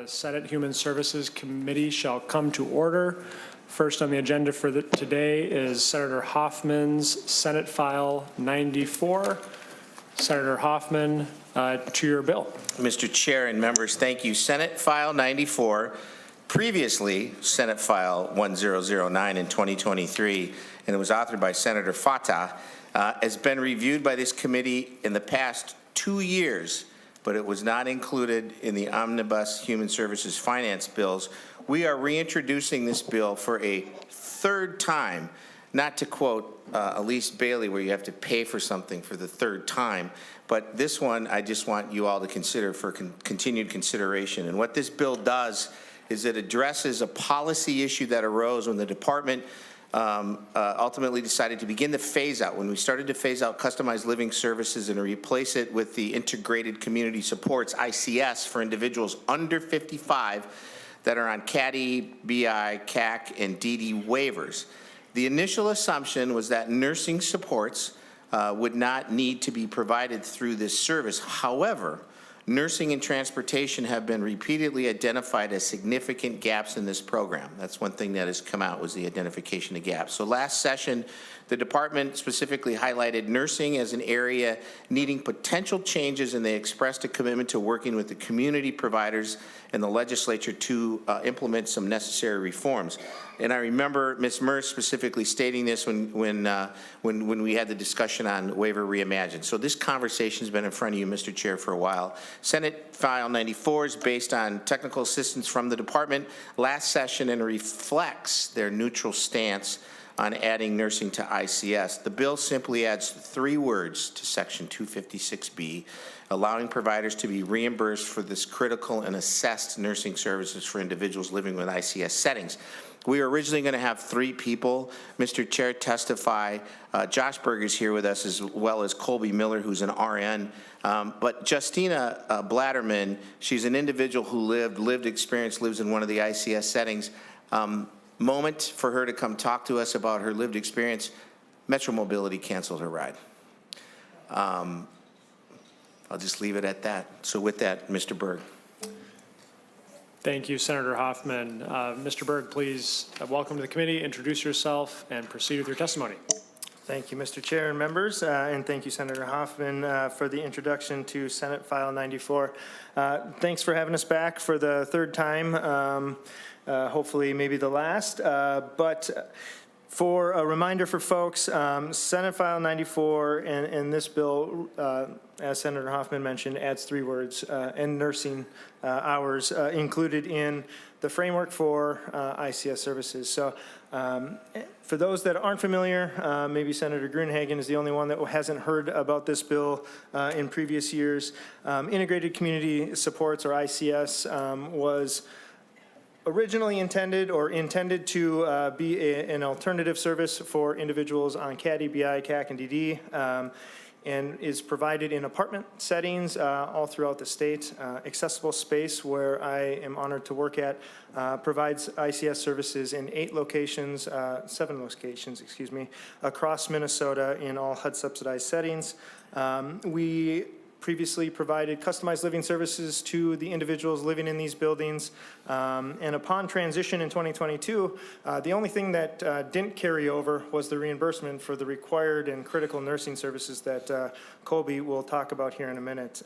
Senate Human Services Committee shall come to order. First on the agenda for today is Senator Hoffman's Senate File 94. Senator Hoffman, to your bill. Mr. Chair and members, thank you. Senate File 94, previously Senate File 1009 in 2023, and it was authored by Senator Fatah, has been reviewed by this committee in the past 2 years, but it was not included in the Omnibus Human Services Finance bills. We are reintroducing this bill for a third time, not to quote Elise Bailey, where you have to pay for something for the third time, but this one I just want you all to consider for continued consideration. And what this bill does is it addresses a policy issue that arose when the department ultimately decided to begin the phase out. When we started to phase out customized living services and replace it with the integrated community supports, ICS, for individuals under 55 that are on CADI, BI, CAC, and DD waivers. The initial assumption was that nursing supports would not need to be provided through this service. However, nursing and transportation have been repeatedly identified as significant gaps in this program. That's one thing that has come out, was the identification of gaps. So last session, the department specifically highlighted nursing as an area needing potential changes, and they expressed a commitment to working with the community providers and the legislature to implement some necessary reforms. And I remember Ms. Merce specifically stating this when we had the discussion on waiver reimagined. So this conversation has been in front of you, Mr. Chair, for a while. Senate File 94 is based on technical assistance from the department last session and reflects their neutral stance on adding nursing to ICS. The bill simply adds 3 words to Section 256B, allowing providers to be reimbursed for this critical and assessed nursing services for individuals living with ICS settings. We were originally going to have 3 people, Mr. Chair, testify. Josh Berger's here with us, as well as Colby Miller, who's an RN. But Justina Blatterman, she's an individual who lived experience, lives in one of the ICS settings. Moment for her to come talk to us about her lived experience. Metro Mobility canceled her ride. I'll just leave it at that. So with that, Mr. Berg. Thank you, Senator Hoffman. Mr. Berg, please welcome to the committee, introduce yourself, and proceed with your testimony. Thank you, Mr. Chair and members, and thank you, Senator Hoffman, for the introduction to Senate File 94. Thanks for having us back for the third time, hopefully maybe the last. But for a reminder for folks, Senate File 94 and this bill, as Senator Hoffman mentioned, adds 3 words, and nursing hours included in the framework for ICS services. So for those that aren't familiar, maybe Senator Gruenhagen is the only one that hasn't heard about this bill in previous years. Integrated Community Supports, or ICS, was originally intended to be an alternative service for individuals on CADI, BI, CAC, and DD, and is provided in apartment settings all throughout the state. Accessible Space, where I am honored to work at, provides ICS services in 7 locations, across Minnesota in all HUD-subsidized settings. We previously provided customized living services to the individuals living in these buildings. And upon transition in 2022, the only thing that didn't carry over was the reimbursement for the required and critical nursing services that Colby will talk about here in a minute.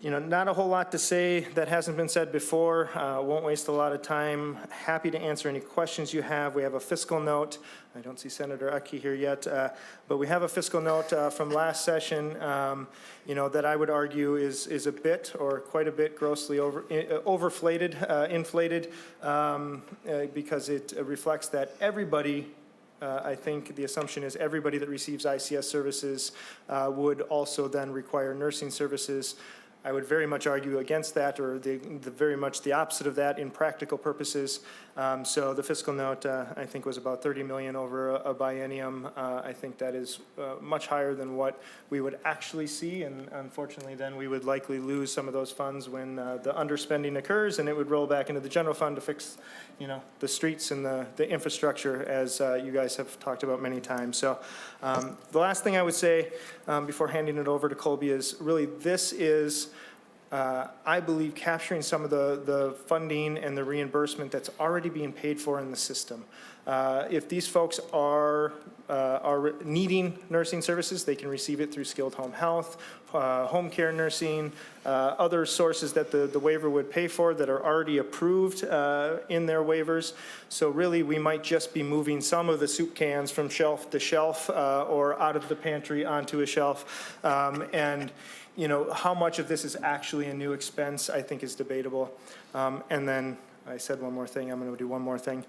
Not a whole lot to say that hasn't been said before. Won't waste a lot of time. Happy to answer any questions you have. We have a fiscal note. I don't see Senator Utke here yet, but we have a fiscal note from last session, that I would argue is a bit, or quite a bit, grossly inflated, because it reflects that everybody, I think the assumption is everybody that receives ICS services would also then require nursing services. I would very much argue against that, or very much the opposite of that in practical purposes. So the fiscal note, I think, was about $30 million over a biennium. I think that is much higher than what we would actually see, and unfortunately then we would likely lose some of those funds when the underspending occurs, and it would roll back into the general fund to fix, the streets and the infrastructure, as you guys have talked about many times. So the last thing I would say before handing it over to Colby is really this is I believe capturing some of the funding and the reimbursement that's already being paid for in the system. If these folks are needing nursing services, they can receive it through skilled home health, home care nursing, other sources that the waiver would pay for that are already approved in their waivers. So really, we might just be moving some of the soup cans from shelf to shelf or out of the pantry onto a shelf. And you know, how much of this is actually a new expense, I think is debatable. And then I said one more thing, I'm going to do one more thing.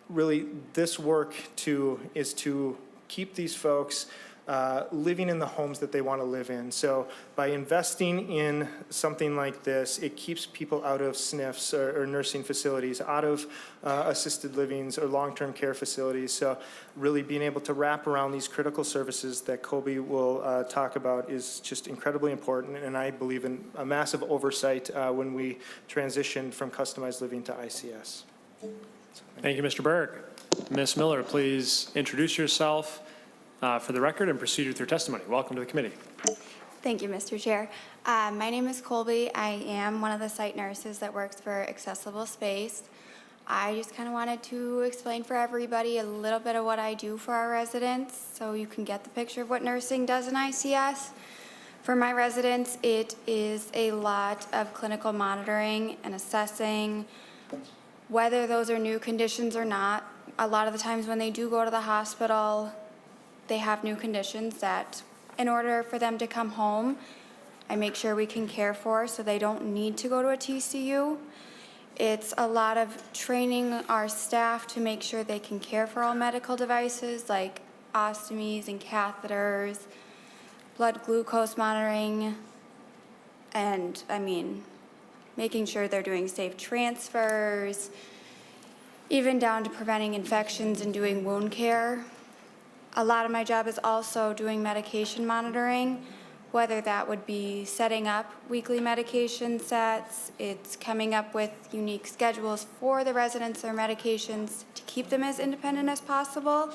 Really, this work is to keep these folks living in the homes that they want to live in. So by investing in something like this, it keeps people out of SNFs or nursing facilities, out of assisted livings or long-term care facilities. So really being able to wrap around these critical services that Colby will talk about is just incredibly important, and I believe in a massive oversight when we transition from customized living to ICS. Thank you, Mr. Berg. Ms. Miller, please introduce yourself for the record and proceed with your testimony. Welcome to the committee. Thank you, Mr. Chair. My name is Colby. I am one of the site nurses that works for Accessible Space. I just kind of wanted to explain for everybody a little bit of what I do for our residents so you can get the picture of what nursing does in ICS. For my residents, it is a lot of clinical monitoring and assessing whether those are new conditions or not. A lot of the times when they do go to the hospital, they have new conditions that in order for them to come home, I make sure we can care for so they don't need to go to a TCU. It's a lot of training our staff to make sure they can care for all medical devices like ostomies and catheters, blood glucose monitoring, and making sure they're doing safe transfers, even down to preventing infections and doing wound care. A lot of my job is also doing medication monitoring, whether that would be setting up weekly medication sets, it's coming up with unique schedules for the residents or medications to keep them as independent as possible.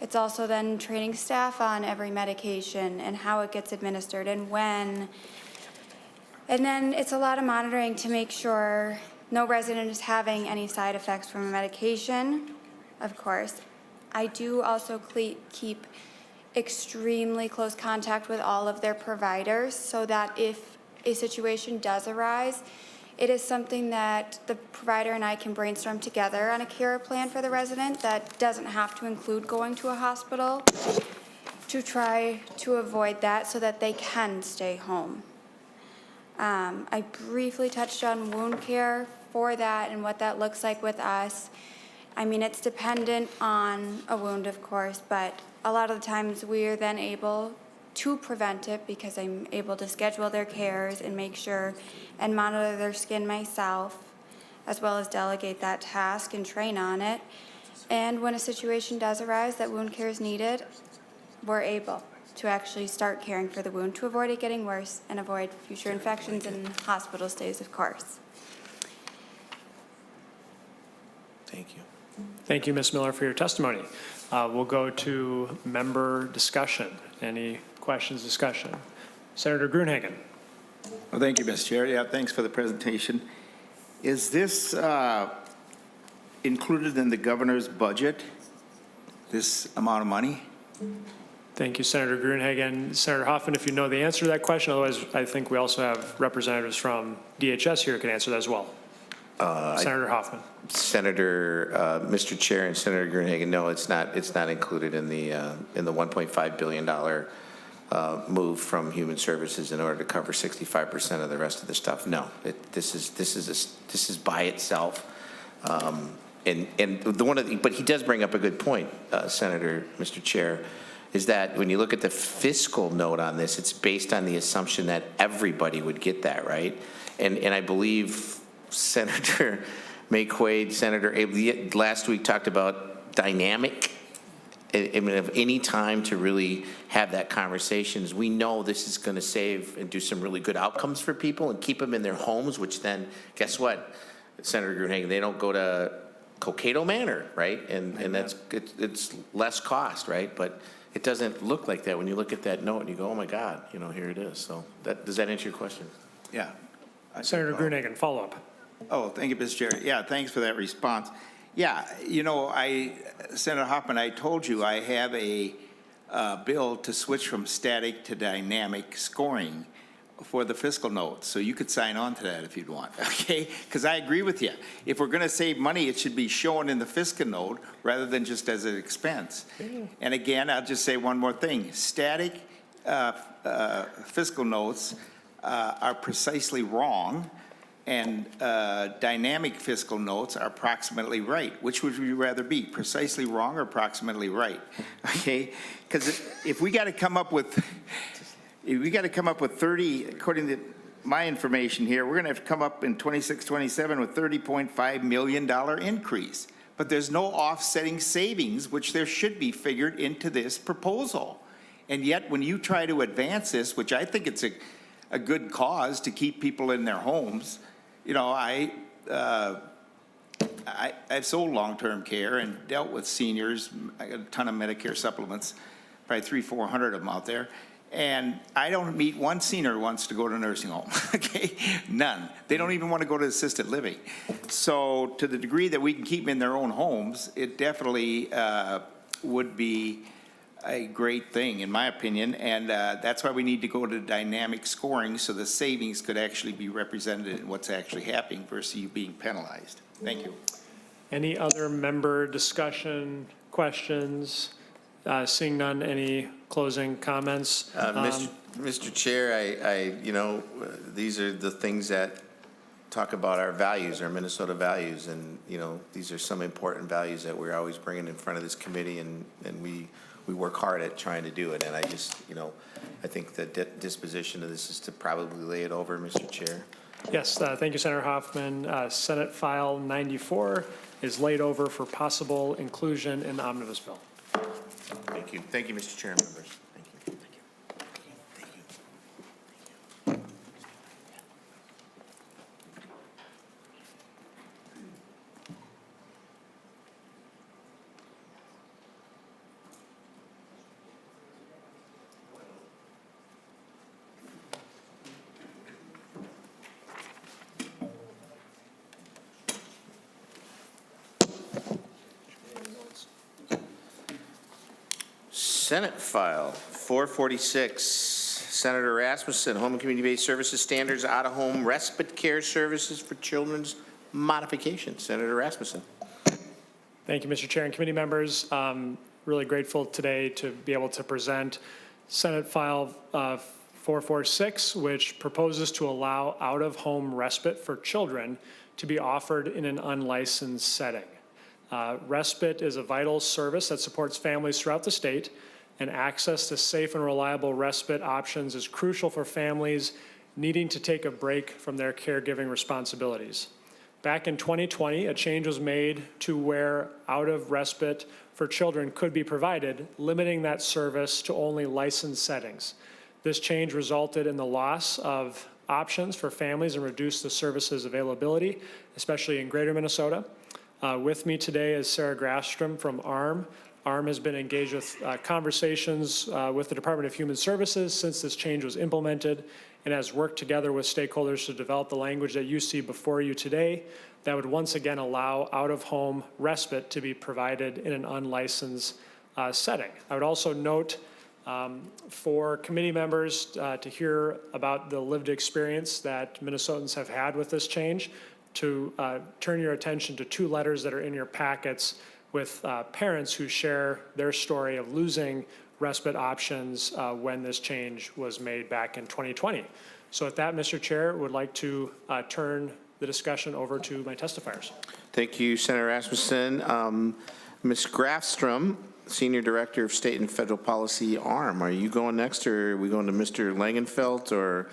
It's also then training staff on every medication and how it gets administered and when. And then it's a lot of monitoring to make sure no resident is having any side effects from a medication, of course. I do also keep extremely close contact with all of their providers so that if a situation does arise, it is something that the provider and I can brainstorm together on a care plan for the resident that doesn't have to include going to a hospital to try to avoid that so that they can stay home. I briefly touched on wound care for that and what that looks like with us. It's dependent on a wound, of course, but a lot of the times we are then able to prevent it because I'm able to schedule their cares and make sure and monitor their skin myself, as well as delegate that task and train on it. And when a situation does arise that wound care is needed, we're able to actually start caring for the wound to avoid it getting worse and avoid future infections and hospital stays, of course. Thank you. Thank you, Ms. Miller, for your testimony. We'll go to member discussion. Any questions, discussion? Senator Gruenhagen. Well, thank you, Mr. Chair. Yeah, thanks for the presentation. Is this included in the governor's budget, this amount of money? Thank you, Senator Gruenhagen. Senator Hoffman, if you know the answer to that question, otherwise I think we also have representatives from DHS here who can answer that as well. Senator Hoffman. Senator, Mr. Chair and Senator Gruenhagen, no, it's not included in the $1.5 billion move from Human Services in order to cover 65% of the rest of the stuff. No, this is by itself. But he does bring up a good point, Senator, Mr. Chair, is that when you look at the fiscal note on this, it's based on the assumption that everybody would get that, right? And I believe Senator McQuaid, Senator Abe, last week talked about dynamic. Of any time to really have that conversations, we know this is going to save and do some really good outcomes for people and keep them in their homes, which then, guess what, Senator Gruenhagen, they don't go to Cokato Manor, right? And that's it's less cost, right? But it doesn't look like that when you look at that note and you go, oh my God, here it is. So does that answer your question? Yeah. Senator Grunegan, follow-up. Oh, thank you, Mr. Chair. Yeah, thanks for that response. Yeah, Senator Hoffman, I told you I have a bill to switch from static to dynamic scoring for the fiscal notes, so you could sign on to that if you'd want, okay? Because I agree with you. If we're going to save money, it should be shown in the fiscal note rather than just as an expense. And again, I'll just say one more thing. Static fiscal notes are precisely wrong, and dynamic fiscal notes are approximately right. Which would you rather be, precisely wrong or approximately right? Okay, because if we got to come up with 30, according to my information here, we're going to have to come up in 26, 27 with $30.5 million increase. But there's no offsetting savings, which there should be figured into this proposal. And yet, when you try to advance this, which I think it's a good cause to keep people in their homes, I've sold long-term care and dealt with seniors. I got a ton of Medicare supplements, probably 300-400 of them out there. And I don't meet one senior who wants to go to a nursing home, okay? None. They don't even want to go to assisted living. So to the degree that we can keep them in their own homes, it definitely would be a great thing, in my opinion. And that's why we need to go to dynamic scoring so the savings could actually be represented in what's actually happening versus you being penalized. Thank you. Any other member discussion, questions? Seeing none, any closing comments? Mr. Chair, these are the things that talk about our values, our Minnesota values, and these are some important values that we're always bringing in front of this committee, and we work hard at trying to do it. And I just, I think the disposition of this is to probably lay it over, Mr. Chair. Yes, thank you, Senator Hoffman. Senate File 94 is laid over for possible inclusion in the omnibus bill. Thank you. Thank you, Mr. Chair and members. Thank you. Thank you. Senate File 446, Senator Rasmusson, Home and Community-Based Services Standards, Out-of-Home Respite Care Services for Children's Modification. Senator Rasmusson. Thank you, Mr. Chair and committee members. Really grateful today to be able to present Senate File 446, which proposes to allow out-of-home respite for children to be offered in an unlicensed setting. Respite is a vital service that supports families throughout the state, and access to safe and reliable respite options is crucial for families needing to take a break from their caregiving responsibilities. Back in 2020, a change was made to where out-of-respite for children could be provided, limiting that service to only licensed settings. This change resulted in the loss of options for families and reduced the service's availability, especially in Greater Minnesota. With me today is Sarah Grafstrom from ARM. ARM has been engaged with conversations with the Department of Human Services since this change was implemented, and has worked together with stakeholders to develop the language that you see before you today that would once again allow out-of-home respite to be provided in an unlicensed setting. I would also note for committee members to hear about the lived experience that Minnesotans have had with this change, to turn your attention to 2 letters that are in your packets with parents who share their story of losing respite options when this change was made back in 2020. So with that, Mr. Chair, would like to turn the discussion over to my testifiers. Thank you, Senator Rasmusson. Ms. Grafstrom, Senior Director of State and Federal Policy, ARM. Are you going next, or are we going to Mr. Langenfeld or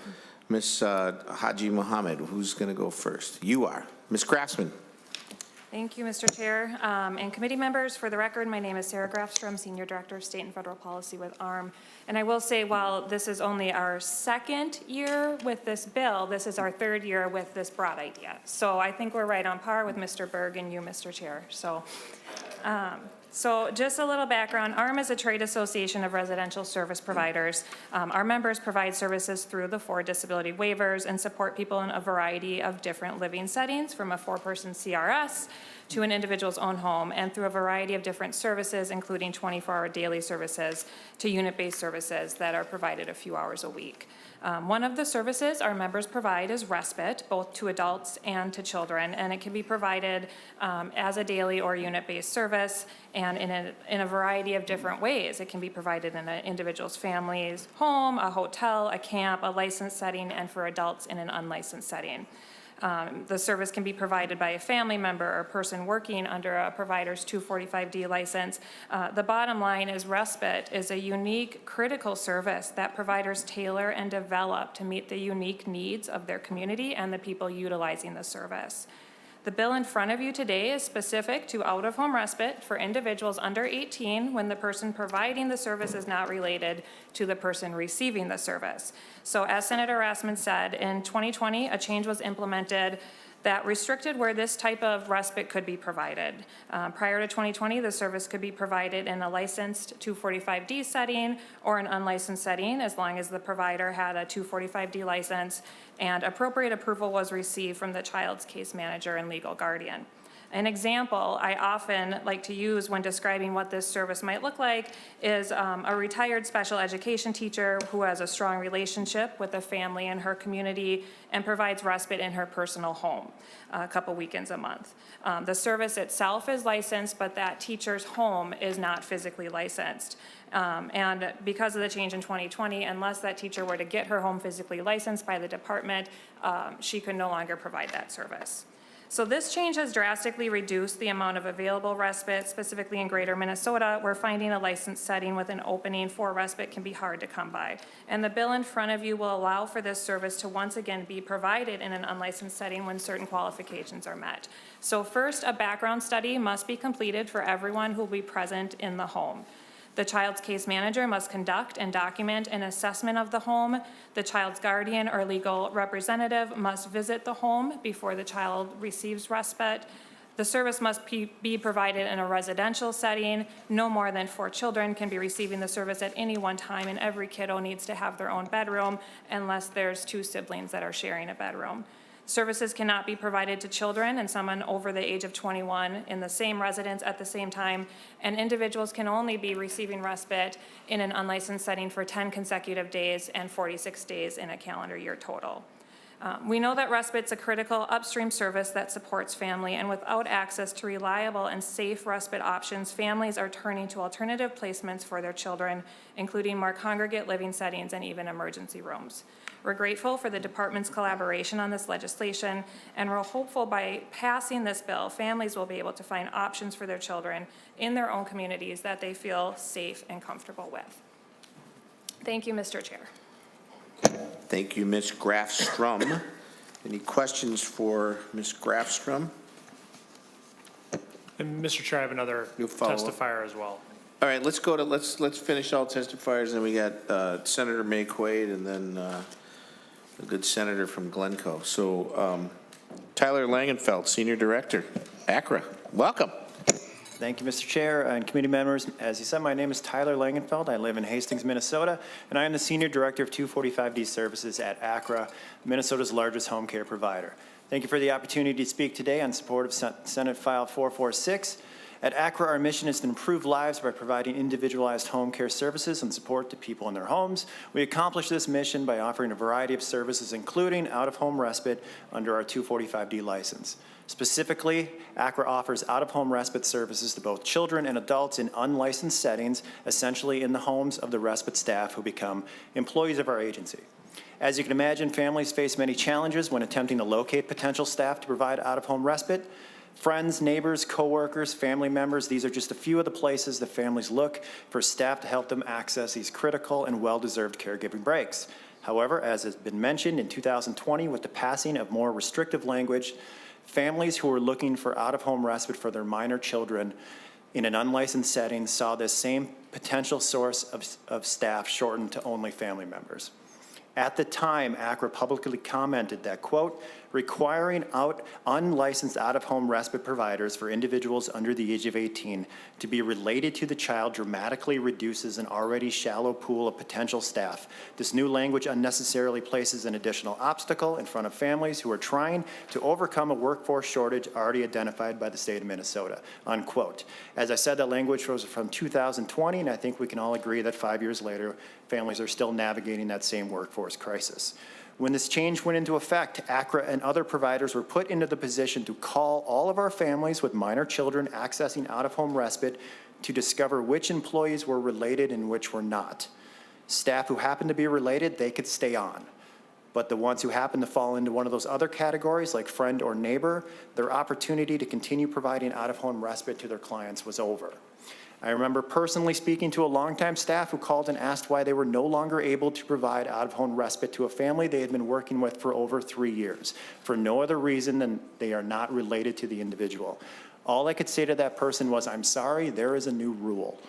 Ms. Haji Mohammed? Who's going to go first? You are. Ms. Grafstrom. Thank you, Mr. Chair. And committee members, for the record, my name is Sarah Grafstrom, Senior Director of State and Federal Policy with ARM. And I will say, while this is only our 2nd year with this bill, this is our 3rd year with this broad idea. So I think we're right on par with Mr. Berg and you, Mr. Chair. So So just a little background, ARM is a trade association of residential service providers. Our members provide services through the 4 disability waivers and support people in a variety of different living settings, from a 4-person CRS to an individual's own home, and through a variety of different services, including 24-hour daily services to unit-based services that are provided a few hours a week. One of the services our members provide is Respite, both to adults and to children, and it can be provided as a daily or unit-based service, and in a variety of different ways. It can be provided in an individual's family's home, a hotel, a camp, a licensed setting, and for adults in an unlicensed setting. The service can be provided by a family member or person working under a provider's 245D license. The bottom line is Respite is a unique, critical service that providers tailor and develop to meet the unique needs of their community and the people utilizing the service. The bill in front of you today is specific to out-of-home respite for individuals under 18 when the person providing the service is not related to the person receiving the service. So as Senator Rasmusson said, in 2020, a change was implemented that restricted where this type of respite could be provided. Prior to 2020, the service could be provided in a licensed 245D setting or an unlicensed setting, as long as the provider had a 245D license and appropriate approval was received from the child's case manager and legal guardian. An example I often like to use when describing what this service might look like is a retired special education teacher who has a strong relationship with the family in her community and provides respite in her personal home a couple weekends a month. The service itself is licensed, but that teacher's home is not physically licensed. And because of the change in 2020, unless that teacher were to get her home physically licensed by the department, she could no longer provide that service. So this change has drastically reduced the amount of available respite, specifically in greater Minnesota, where finding a licensed setting with an opening for respite can be hard to come by. And the bill in front of you will allow for this service to once again be provided in an unlicensed setting when certain qualifications are met. So first, a background study must be completed for everyone who will be present in the home. The child's case manager must conduct and document an assessment of the home. The child's guardian or legal representative must visit the home before the child receives respite. The service must be provided in a residential setting. No more than 4 children can be receiving the service at any one time, and every kiddo needs to have their own bedroom unless there's 2 siblings that are sharing a bedroom. Services cannot be provided to children and someone over the age of 21 in the same residence at the same time, and individuals can only be receiving respite in an unlicensed setting for 10 consecutive days and 46 days in a calendar year total. We know that respite's a critical upstream service that supports family, and without access to reliable and safe respite options, families are turning to alternative placements for their children, including more congregate living settings and even emergency rooms. We're grateful for the department's collaboration on this legislation, and we're hopeful by passing this bill, families will be able to find options for their children in their own communities that they feel safe and comfortable with. Thank you, Mr. Chair. Thank you, Ms. Grafstrom. Any questions for Ms. Grafstrom? And Mr. Chair, I have another You'll follow up? testifier as well. All right, let's go to, let's finish all testifiers, and then we got Senator May Quaid and then a good senator from Glencoe. So Tyler Langenfeld, Senior Director, ACRA, welcome. Thank you, Mr. Chair and committee members. As you said, my name is Tyler Langenfeld. I live in Hastings, Minnesota, and I am the Senior Director of 245D Services at ACRA, Minnesota's largest home care provider. Thank you for the opportunity to speak today on support of Senate File 446. At ACRA, our mission is to improve lives by providing individualized home care services and support to people in their homes. We accomplish this mission by offering a variety of services, including out-of-home respite under our 245D license. Specifically, ACRA offers out-of-home respite services to both children and adults in unlicensed settings, essentially in the homes of the respite staff who become employees of our agency. As you can imagine, families face many challenges when attempting to locate potential staff to provide out-of-home respite. Friends, neighbors, coworkers, family members, these are just a few of the places that families look for staff to help them access these critical and well-deserved caregiving breaks. However, as has been mentioned, in 2020, with the passing of more restrictive language, families who were looking for out-of-home respite for their minor children in an unlicensed setting saw this same potential source of staff shortened to only family members. At the time, ACRA publicly commented that, quote, requiring unlicensed out-of-home respite providers for individuals under the age of 18 to be related to the child dramatically reduces an already shallow pool of potential staff. This new language unnecessarily places an additional obstacle in front of families who are trying to overcome a workforce shortage already identified by the state of Minnesota, unquote. As I said, that language was from 2020, and I think we can all agree that 5 years later, families are still navigating that same workforce crisis. When this change went into effect, ACRA and other providers were put into the position to call all of our families with minor children accessing out-of-home respite to discover which employees were related and which were not. Staff who happened to be related, they could stay on. But the ones who happened to fall into one of those other categories, like friend or neighbor, their opportunity to continue providing out-of-home respite to their clients was over. I remember personally speaking to a longtime staff who called and asked why they were no longer able to provide out-of-home respite to a family they had been working with for over 3 years, for no other reason than they are not related to the individual. All I could say to that person was, I'm sorry, there is a new rule.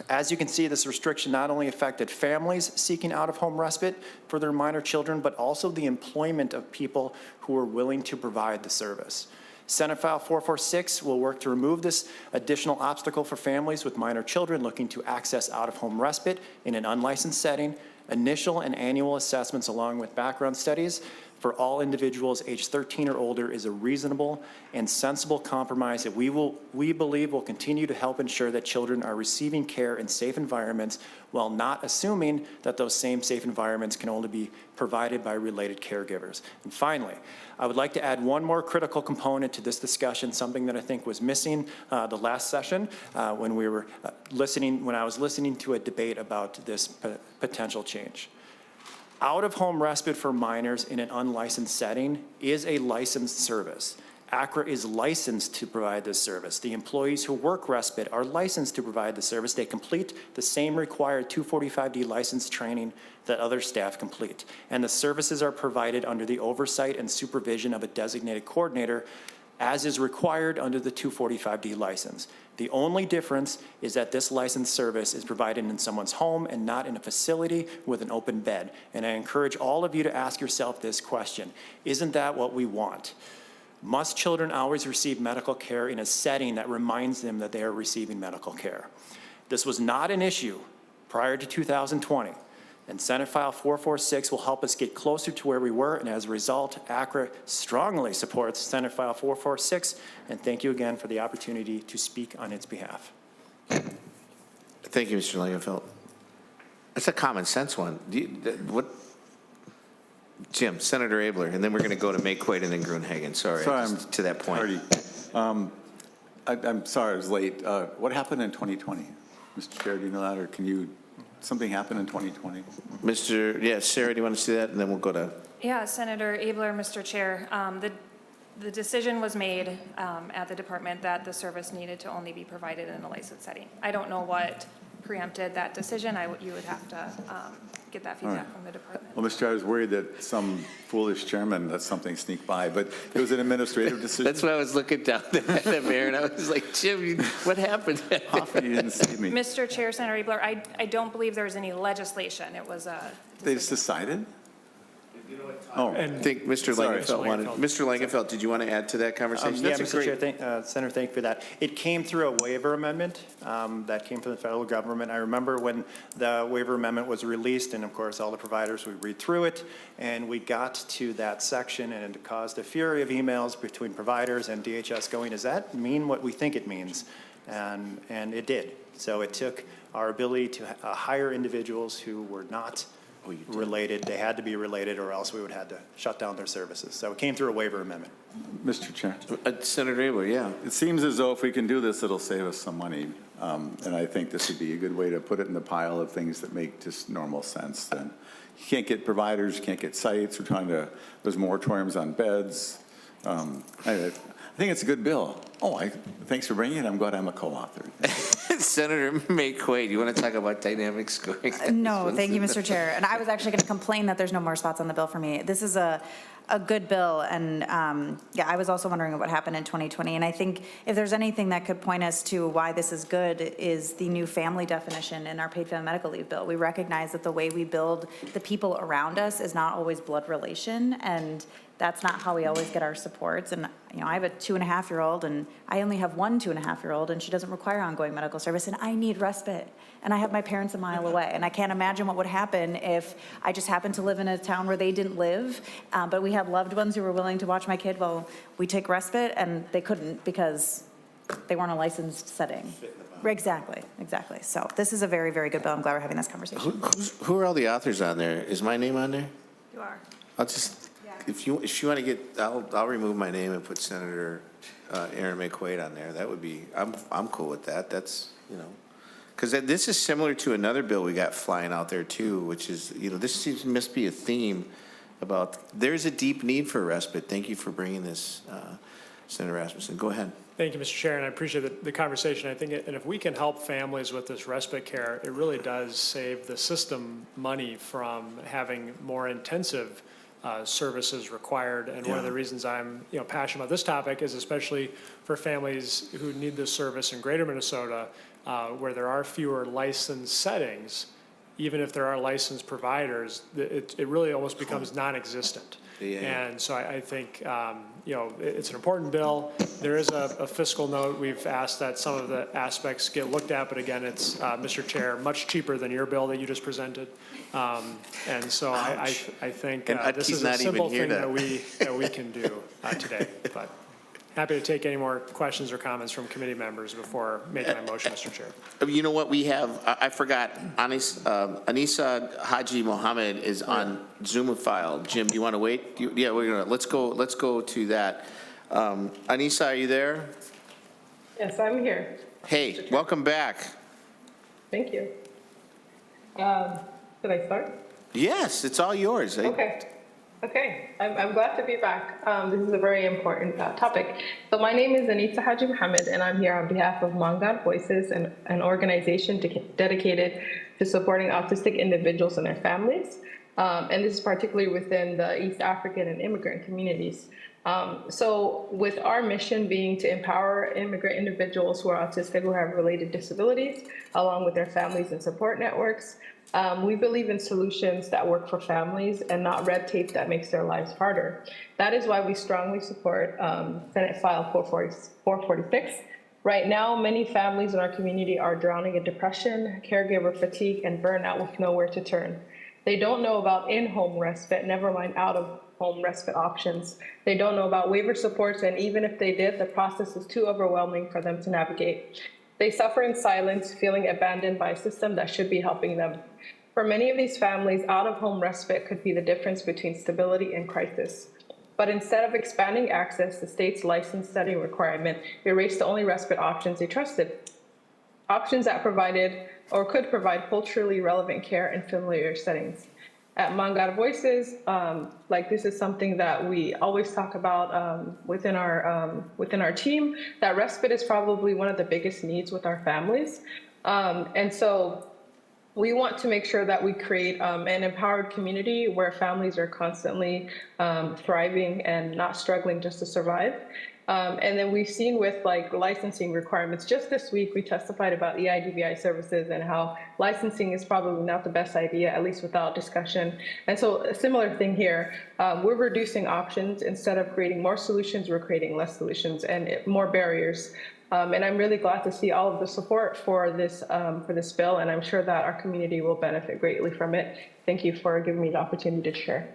As you can see, this restriction not only affected families seeking out-of-home respite for their minor children, but also the employment of people who are willing to provide the service. Senate File 446 will work to remove this additional obstacle for families with minor children looking to access out-of-home respite in an unlicensed setting, initial and annual assessments along with background studies for all individuals age 13 or older is a reasonable and sensible compromise that we believe will continue to help ensure that children are receiving care in safe environments while not assuming that those same safe environments can only be provided by related caregivers. And finally, I would like to add one more critical component to this discussion, something that I think was missing the last session when I was listening to a debate about this potential change. Out-of-home respite for minors in an unlicensed setting is a licensed service. ACRA is licensed to provide this service. The employees who work respite are licensed to provide the service. They complete the same required 245D license training that other staff complete. And the services are provided under the oversight and supervision of a designated coordinator, as is required under the 245D license. The only difference is that this licensed service is provided in someone's home and not in a facility with an open bed. And I encourage all of you to ask yourself this question: isn't that what we want? Must children always receive medical care in a setting that reminds them that they are receiving medical care? This was not an issue prior to 2020. And Senate File 446 will help us get closer to where we were, and as a result, ACRA strongly supports Senate File 446, and thank you again for the opportunity to speak on its behalf. Thank you, Mr. Langenfeld. That's a common sense one. Jim, Senator Abler, and then we're going to go to Mayquaid and then Gruenhagen. Sorry to that point. I'm sorry I was late. What happened in 2020? Mr. Chair, do you know that, or something happened in 2020? Sarah, do you want to see that? And then we'll go to... Yeah, Senator Abler, Mr. Chair. The decision was made at the department that the service needed to only be provided in a licensed setting. I don't know what preempted that decision. You would have to get that feedback from the department. Well, Mr. Chair, I was worried that some foolish chairman let something sneak by, but it was an administrative decision. That's why I was looking down at the mayor, and I was like, Jim, what happened? Hoffman, you didn't see me. Mr. Chair, Senator Abler, I don't believe there was any legislation. It was a... They just decided? I think Mr. Langenfeld wanted. Mr. Langenfeld, did you want to add to that conversation? Yeah, Mr. Chair, Senator, thank you for that. It came through a waiver amendment that came from the federal government. I remember when the waiver amendment was released, and of course all the providers would read through it, and we got to that section, and it caused a fury of emails between providers and DHS going, does that mean what we think it means? And it did. So it took our ability to hire individuals who were not related. They had to be related, or else we would have had to shut down their services. So it came through a waiver amendment. Mr. Chair. Senator Abler, yeah. It seems as though if we can do this, it'll save us some money. And I think this would be a good way to put it in the pile of things that make just normal sense. Then you can't get providers, you can't get sites. There's moratoriums on beds. I think it's a good bill. Thanks for bringing it. I'm glad I'm a co-author. Senator McQuaid, you want to talk about dynamic scoring? No, thank you, Mr. Chair. And I was actually going to complain that there's no more spots on the bill for me. This is a good bill, and yeah, I was also wondering what happened in 2020. And I think if there's anything that could point us to why this is good is the new family definition in our paid family medical leave bill. We recognize that the way we build the people around us is not always blood relation, and that's not how we always get our supports. And, you know, I have a 2.5-year-old, and I only have one 2.5-year-old, and she doesn't require ongoing medical service, and I need respite. And I have my parents a mile away, and I can't imagine what would happen if I just happened to live in a town where they didn't live, but we have loved ones who were willing to watch my kid while we take respite, and they couldn't because they weren't a licensed setting. Exactly. So this is a very, very good bill. I'm glad we're having this conversation. Who are all the authors on there? Is my name on there? You are. I'll just, if you want to get, I'll remove my name and put Senator Aaron McQuaid on there. That would be, I'm cool with that. That's, you know, because this is similar to another bill we got flying out there too, which is, you know, this seems must be a theme about, there's a deep need for respite. Thank you for bringing this, Senator Rasmusson. Go ahead. Thank you, Mr. Chair, and I appreciate the conversation. I think, and if we can help families with this respite care, it really does save the system money from having more intensive services required. And one of the reasons I'm, you know, passionate about this topic is especially for families who need this service in Greater Minnesota, where there are fewer licensed settings. Even if there are licensed providers, it really almost becomes non-existent. And so I think, you know, it's an important bill. There is a fiscal note. We've asked that some of the aspects get looked at, but again, it's, Mr. Chair, much cheaper than your bill that you just presented. And so I think this is a simple thing that we can do today. But happy to take any more questions or comments from committee members before making my motion, Mr. Chair. You know what we have, I forgot, Anissa Haji Mohammed is on Zoom file. Jim, do you want to wait? Yeah, we're gonna, let's go to that. Anissa, are you there? Yes, I'm here. Hey, welcome back. Thank you. Should I start? Yes, it's all yours. Okay, I'm glad to be back. This is a very important topic. So my name is Anissa Haji Mohammed, and I'm here on behalf of Mongad Voices, an organization dedicated to supporting autistic individuals and their families. And this is particularly within the East African and immigrant communities. So with our mission being to empower immigrant individuals who are autistic who have related disabilities, along with their families and support networks, we believe in solutions that work for families and not red tape that makes their lives harder. That is why we strongly support Senate File 446. Right now, many families in our community are drowning in depression, caregiver fatigue, and burnout with nowhere to turn. They don't know about in-home respite, never mind out-of-home respite options. They don't know about waiver supports, and even if they did, the process is too overwhelming for them to navigate. They suffer in silence, feeling abandoned by a system that should be helping them. For many of these families, out-of-home respite could be the difference between stability and crisis. But instead of expanding access, the state's licensed setting requirement erased the only respite options they trusted. Options that provided or could provide culturally relevant care in familiar settings. At Mongad Voices, this is something that we always talk about within our team, that respite is probably one of the biggest needs with our families. And so we want to make sure that we create an empowered community where families are constantly thriving and not struggling just to survive. And then we've seen with licensing requirements, just this week we testified about EIDVI services and how licensing is probably not the best idea, at least without discussion. And so a similar thing here, we're reducing options. Instead of creating more solutions, we're creating less solutions and more barriers. And I'm really glad to see all of the support for this bill, and I'm sure that our community will benefit greatly from it. Thank you for giving me the opportunity to share.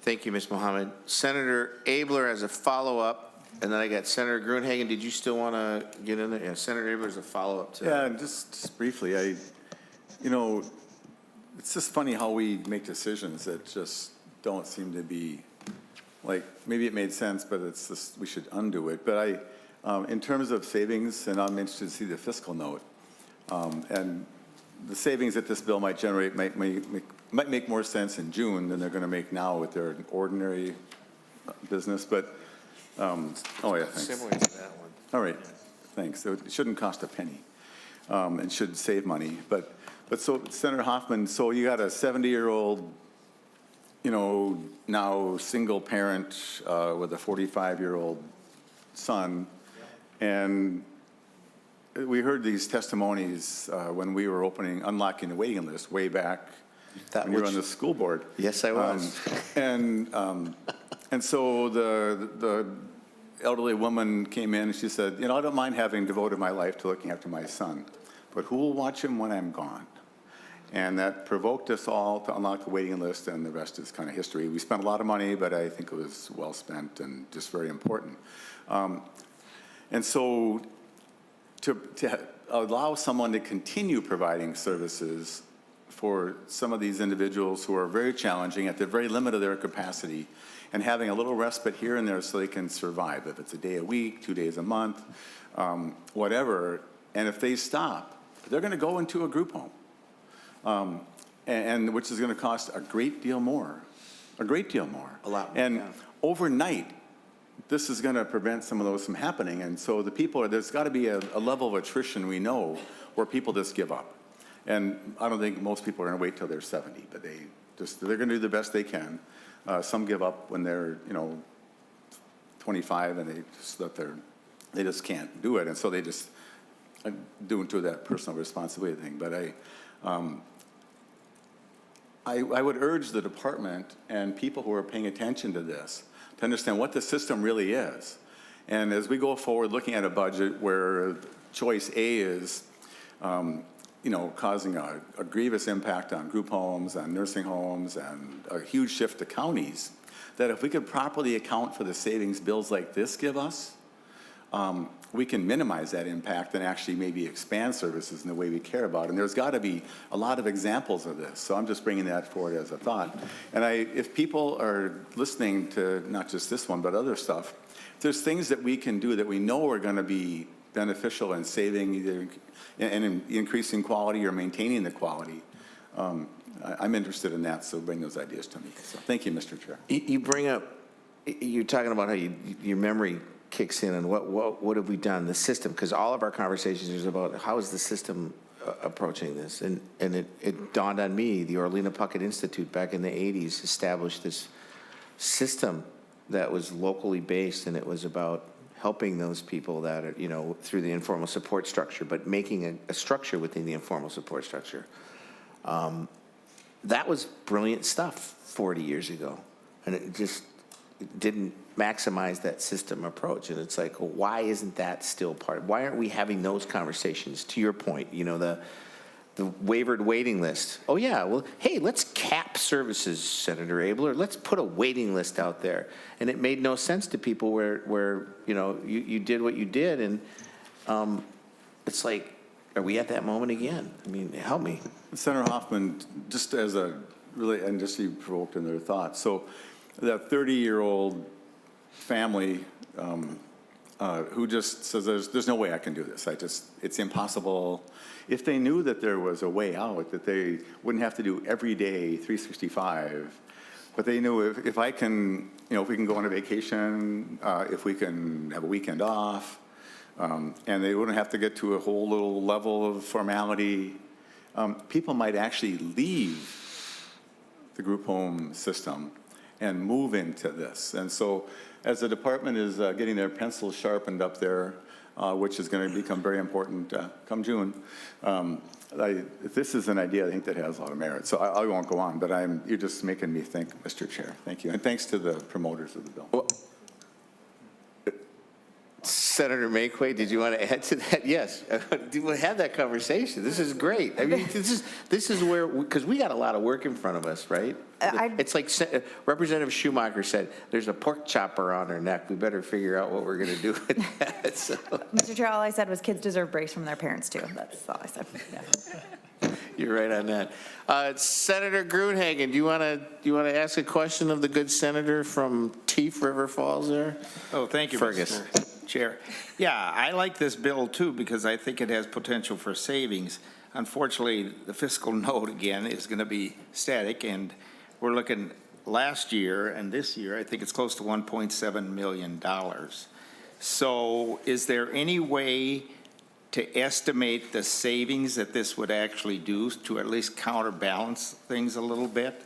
Thank you, Ms. Mohammed. Senator Abler has a follow-up, and then I got Senator Gruenhagen. Did you still want to get in there? Yeah, Senator Abler has a follow-up to Yeah, and just briefly, you know, it's just funny how we make decisions that just don't seem to be, like, maybe it made sense, but it's just, we should undo it. But in terms of savings, and I'm interested to see the fiscal note, and the savings that this bill might generate might make more sense in June than they're going to make now with their ordinary business. But, oh yeah, thanks. similar to that one. All right. things. So it shouldn't cost a penny, and should save money. But so Senator Hoffman, so you got a 70-year-old, now single parent with a 45-year-old son, and we heard these testimonies when we were unlocking the waiting list way back when you were on the school board. Yes, I was. And so the elderly woman came in and she said, I don't mind having devoted my life to looking after my son, but who will watch him when I'm gone? And that provoked us all to unlock the waiting list, and the rest is kind of history. We spent a lot of money, but I think it was well spent and just very important. And so to allow someone to continue providing services for some of these individuals who are very challenging at the very limit of their capacity, and having a little respite here and there so they can survive, if it's a day a week, 2 days a month, whatever. And if they stop, they're going to go into a group home, and which is going to cost a great deal more, a lot more. And overnight, this is going to prevent some of those from happening. And so there's got to be a level of attrition, we know, where people just give up. And I don't think most people are going to wait till they're 70, but they're going to do the best they can. Some give up when they're 25, and they just can't do it, and so they just do that personal responsibility thing. But I would urge the department and people who are paying attention to this to understand what the system really is. And as we go forward looking at a budget where choice A is causing a grievous impact on group homes, on nursing homes, and a huge shift to counties, that if we could properly account for the savings bills like this give us, we can minimize that impact and actually maybe expand services in the way we care about. And there's got to be a lot of examples of this. So I'm just bringing that forward as a thought. And if people are listening to not just this one, but other stuff, if there's things that we can do that we know are going to be beneficial in saving either and in increasing quality or maintaining the quality, I'm interested in that, so bring those ideas to me. So thank you, Mr. Chair. You're talking about how your memory kicks in and what have we done, the system, because all of our conversations is about how is the system approaching this, and it dawned on me, the Orlena Puckett Institute back in the 80s established this system that was locally based, and it was about helping those people that are, through the informal support structure, but making a structure within the informal support structure. That was brilliant stuff 40 years ago, and it just didn't maximize that system approach. And it's like, well, why isn't that still part of, why aren't we having those conversations? To your point, the waivered waiting list. Oh yeah, well, hey, let's cap services, Senator Abler. Let's put a waiting list out there. And it made no sense to people where you did what you did, and it's like, are we at that moment again? I mean, help me. Senator Hoffman, just as and just you provoked in their thoughts. So that 30-year-old family who just says, there's no way I can do this. It's impossible. If they knew that there was a way out, that they wouldn't have to do every day 365, but they knew if I can, if we can go on a vacation, if we can have a weekend off, and they wouldn't have to get to a whole little level of formality, people might actually leave the group home system and move into this. And so as the department is getting their pencils sharpened up there, which is going to become very important come June, this is an idea I think that has a lot of merit. So I won't go on, but you're just making me think, Mr. Chair. Thank you. And thanks to the promoters of the bill. Well, Senator Maquay, did you want to add to that? Yes, we'll have that conversation. This is great. I mean, this is where, because we got a lot of work in front of us, right? It's like Representative Schumacher said, there's a pork chopper on our neck. We better figure out what we're going to do with that. So. Mr. Chair, all I said was kids deserve breaks from their parents too. That's all I said. Yeah. You're right on that. Senator Gruenhagen, do you want to ask a question of the good senator from Teef River Falls there? Oh, thank you, Fergus. Mr. Chair. Yeah, I like this bill too because I think it has potential for savings. Unfortunately, the fiscal note again is going to be static, and we're looking last year and this year, I think it's close to $1.7 million. So is there any way to estimate the savings that this would actually do to at least counterbalance things a little bit?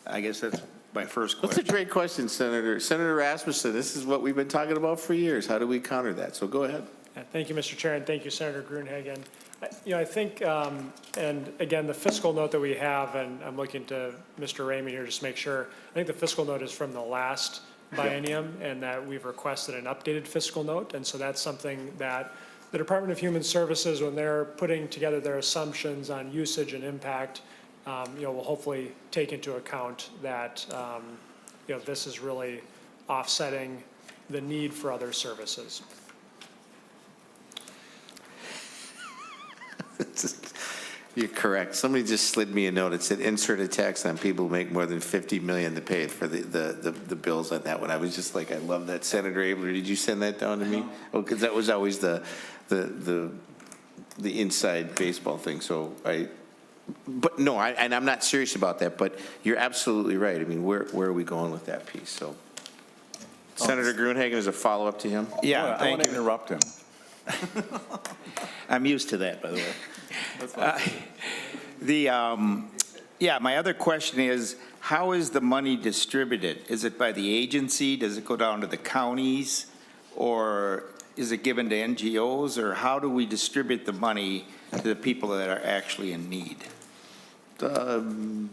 I guess that's my first That's a question. great question, Senator. Senator Rasmusson, this is what we've been talking about for years. How do we counter that? So go ahead. Thank you, Mr. Chair, and thank you, Senator Gruenhagen. I think, and again, the fiscal note that we have, and I'm looking to Mr. Raymond here just to make sure, I think the fiscal note is from the last biennium, and that we've requested an updated fiscal note, and so that's something that the Department of Human Services, when they're putting together their assumptions on usage and impact, will hopefully take into account that, this is really offsetting the need for other services. You're correct. Somebody just slid me a note. It said insert a tax on people who make more than $50 million to pay for the bills on that one. I was just like, I love that. Senator Abler, did you send that down to me? Oh, because that was always the inside baseball thing. So but no, and I'm not serious about that, but you're absolutely right. I mean, where are we going with that piece? So Senator Gruenhagen, is a follow-up to him? Yeah, I want thank to you. interrupt him. I'm used to that, by the way. My other question is, how is the money distributed? Is it by the agency? Does it go down to the counties? Or is it given to NGOs? Or how do we distribute the money to the people that are actually in need? Mr.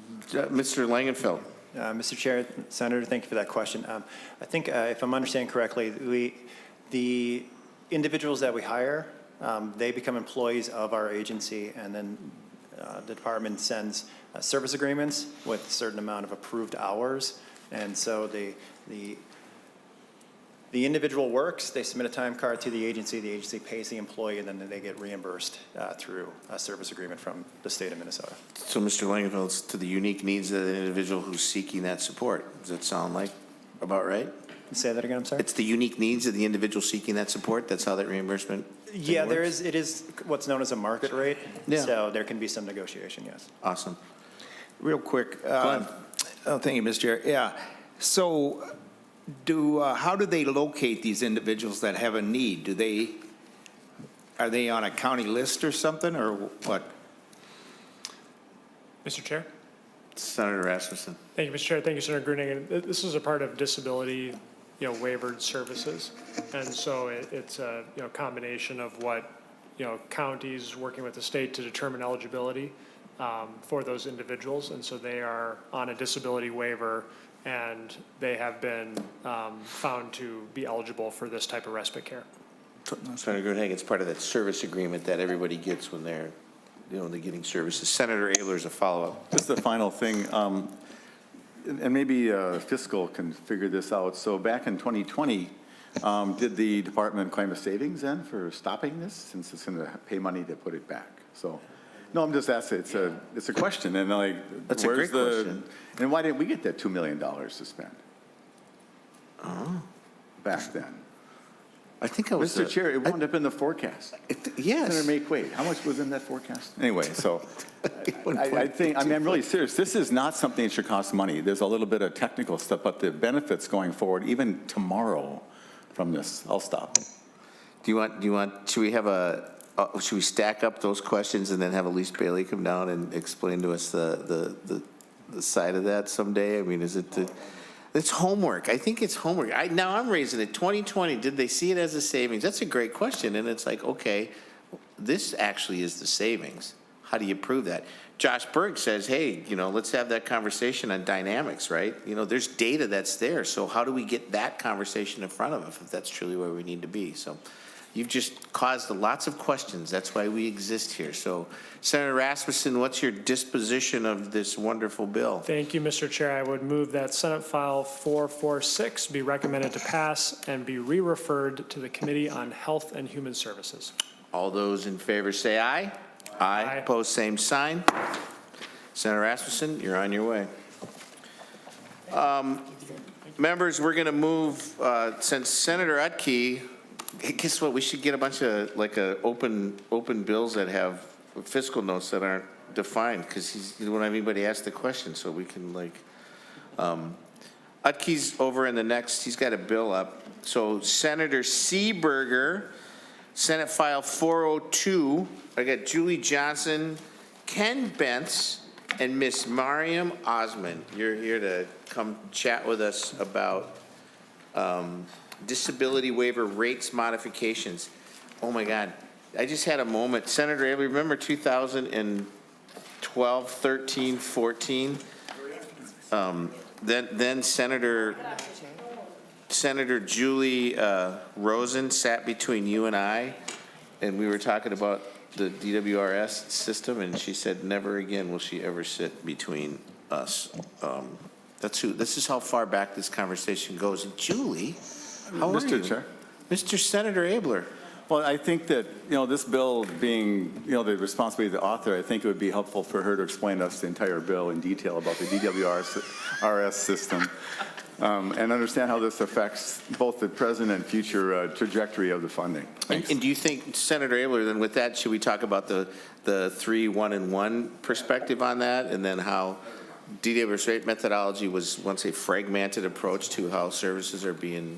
Langenfeld. Mr. Chair, Senator, thank you for that question. I think if I'm understanding correctly, the individuals that we hire, they become employees of our agency, and then the department sends service agreements with a certain amount of approved hours. And so the individual works, they submit a time card to the agency pays the employee, and then they get reimbursed through a service agreement from the state of Minnesota. So, Mr. Langenfeld, it's to the unique needs of the individual who's seeking that support. Does that sound like about right? Say that again, I'm sorry? It's the unique needs of the individual seeking that support? That's how that reimbursement thing Yeah, works? it is what's known as a market rate. Yeah. So there can be some negotiation, yes. Awesome. Real quick. Glenn. Thank you, Mr. Chair. Yeah. So how do they locate these individuals that have a need? Are they on a county list or something, or what? Mr. Chair? Senator Rasmusson. Thank you, Mr. Chair. Thank you, Senator Gruenhagen. This is a part of disability, waivered services. And so it's a, combination of what, counties working with the state to determine eligibility for those individuals. And so they are on a disability waiver, and they have been found to be eligible for this type of respite care. Senator Gruenhagen, it's part of that service agreement that everybody gets when they're, they're getting services. Senator Abler is a follow-up. Just the final thing, and maybe fiscal can figure this out. So back in 2020, did the department claim a savings then for stopping this, since it's going to pay money to put it back? So, no, I'm just asking. It's a question, and That's a great question. And why didn't we get that $2 million to spend? Back then. I think I was Mr. Chair, it wound up in the forecast. yes. Senator McQuaid, how much was in that forecast? Anyway, so I think, I'm really serious. This is not something that should cost money. There's a little bit of technical stuff, but the benefits going forward, even tomorrow from this, I'll stop. Should we stack up those questions and then have Elise Bailey come down and explain to us the side of that someday? I mean, it's homework. I think it's homework. Now I'm raising it. 2020, did they see it as a savings? That's a great question. And it's like, okay, this actually is the savings. How do you prove that? Josh Berg says, hey, let's have that conversation on dynamics, right? There's data that's there. So how do we get that conversation in front of us if that's truly where we need to be? So you've just caused lots of questions. That's why we exist here. So Senator Rasmusson, what's your disposition of this wonderful bill? Thank you, Mr. Chair. I would move that Senate File 446 be recommended to pass and be re-referred to the Committee on Health and Human Services. All those in favor say aye. Aye. Opposed, same sign. Senator Rasmusson, you're on your way. Members, we're going to move, since Senator Utke, guess what? We should get a bunch of open bills that have fiscal notes that aren't defined, because he won't have anybody ask the question, so we can Utke's over in the next, he's got a bill up. So Senator Seeberger, Senate File 402. I got Julie Johnson, Ken Bentz, and Miss Mariam Osman. You're here to come chat with us about disability waiver rates modifications. Oh my God, I just had a moment. Senator Abel, remember 2012, 13, 14? Then Senator Julie Rosen sat between you and I, and we were talking about the DWRS system, and she said, never again will she ever sit between us. This is how far back this conversation goes. And Julie, how are you? Mr. Chair. Mr. Senator Abler. Well, I think that, this bill being, the responsibility of the author, I think it would be helpful for her to explain to us the entire bill in detail about the DWRS system and understand how this affects both the present and future trajectory of the funding. Thanks. And do you think, Senator Abler, then with that, should we talk about the 3-1-1 perspective on that, and then how DWRS rate methodology was once a fragmented approach to how services are being.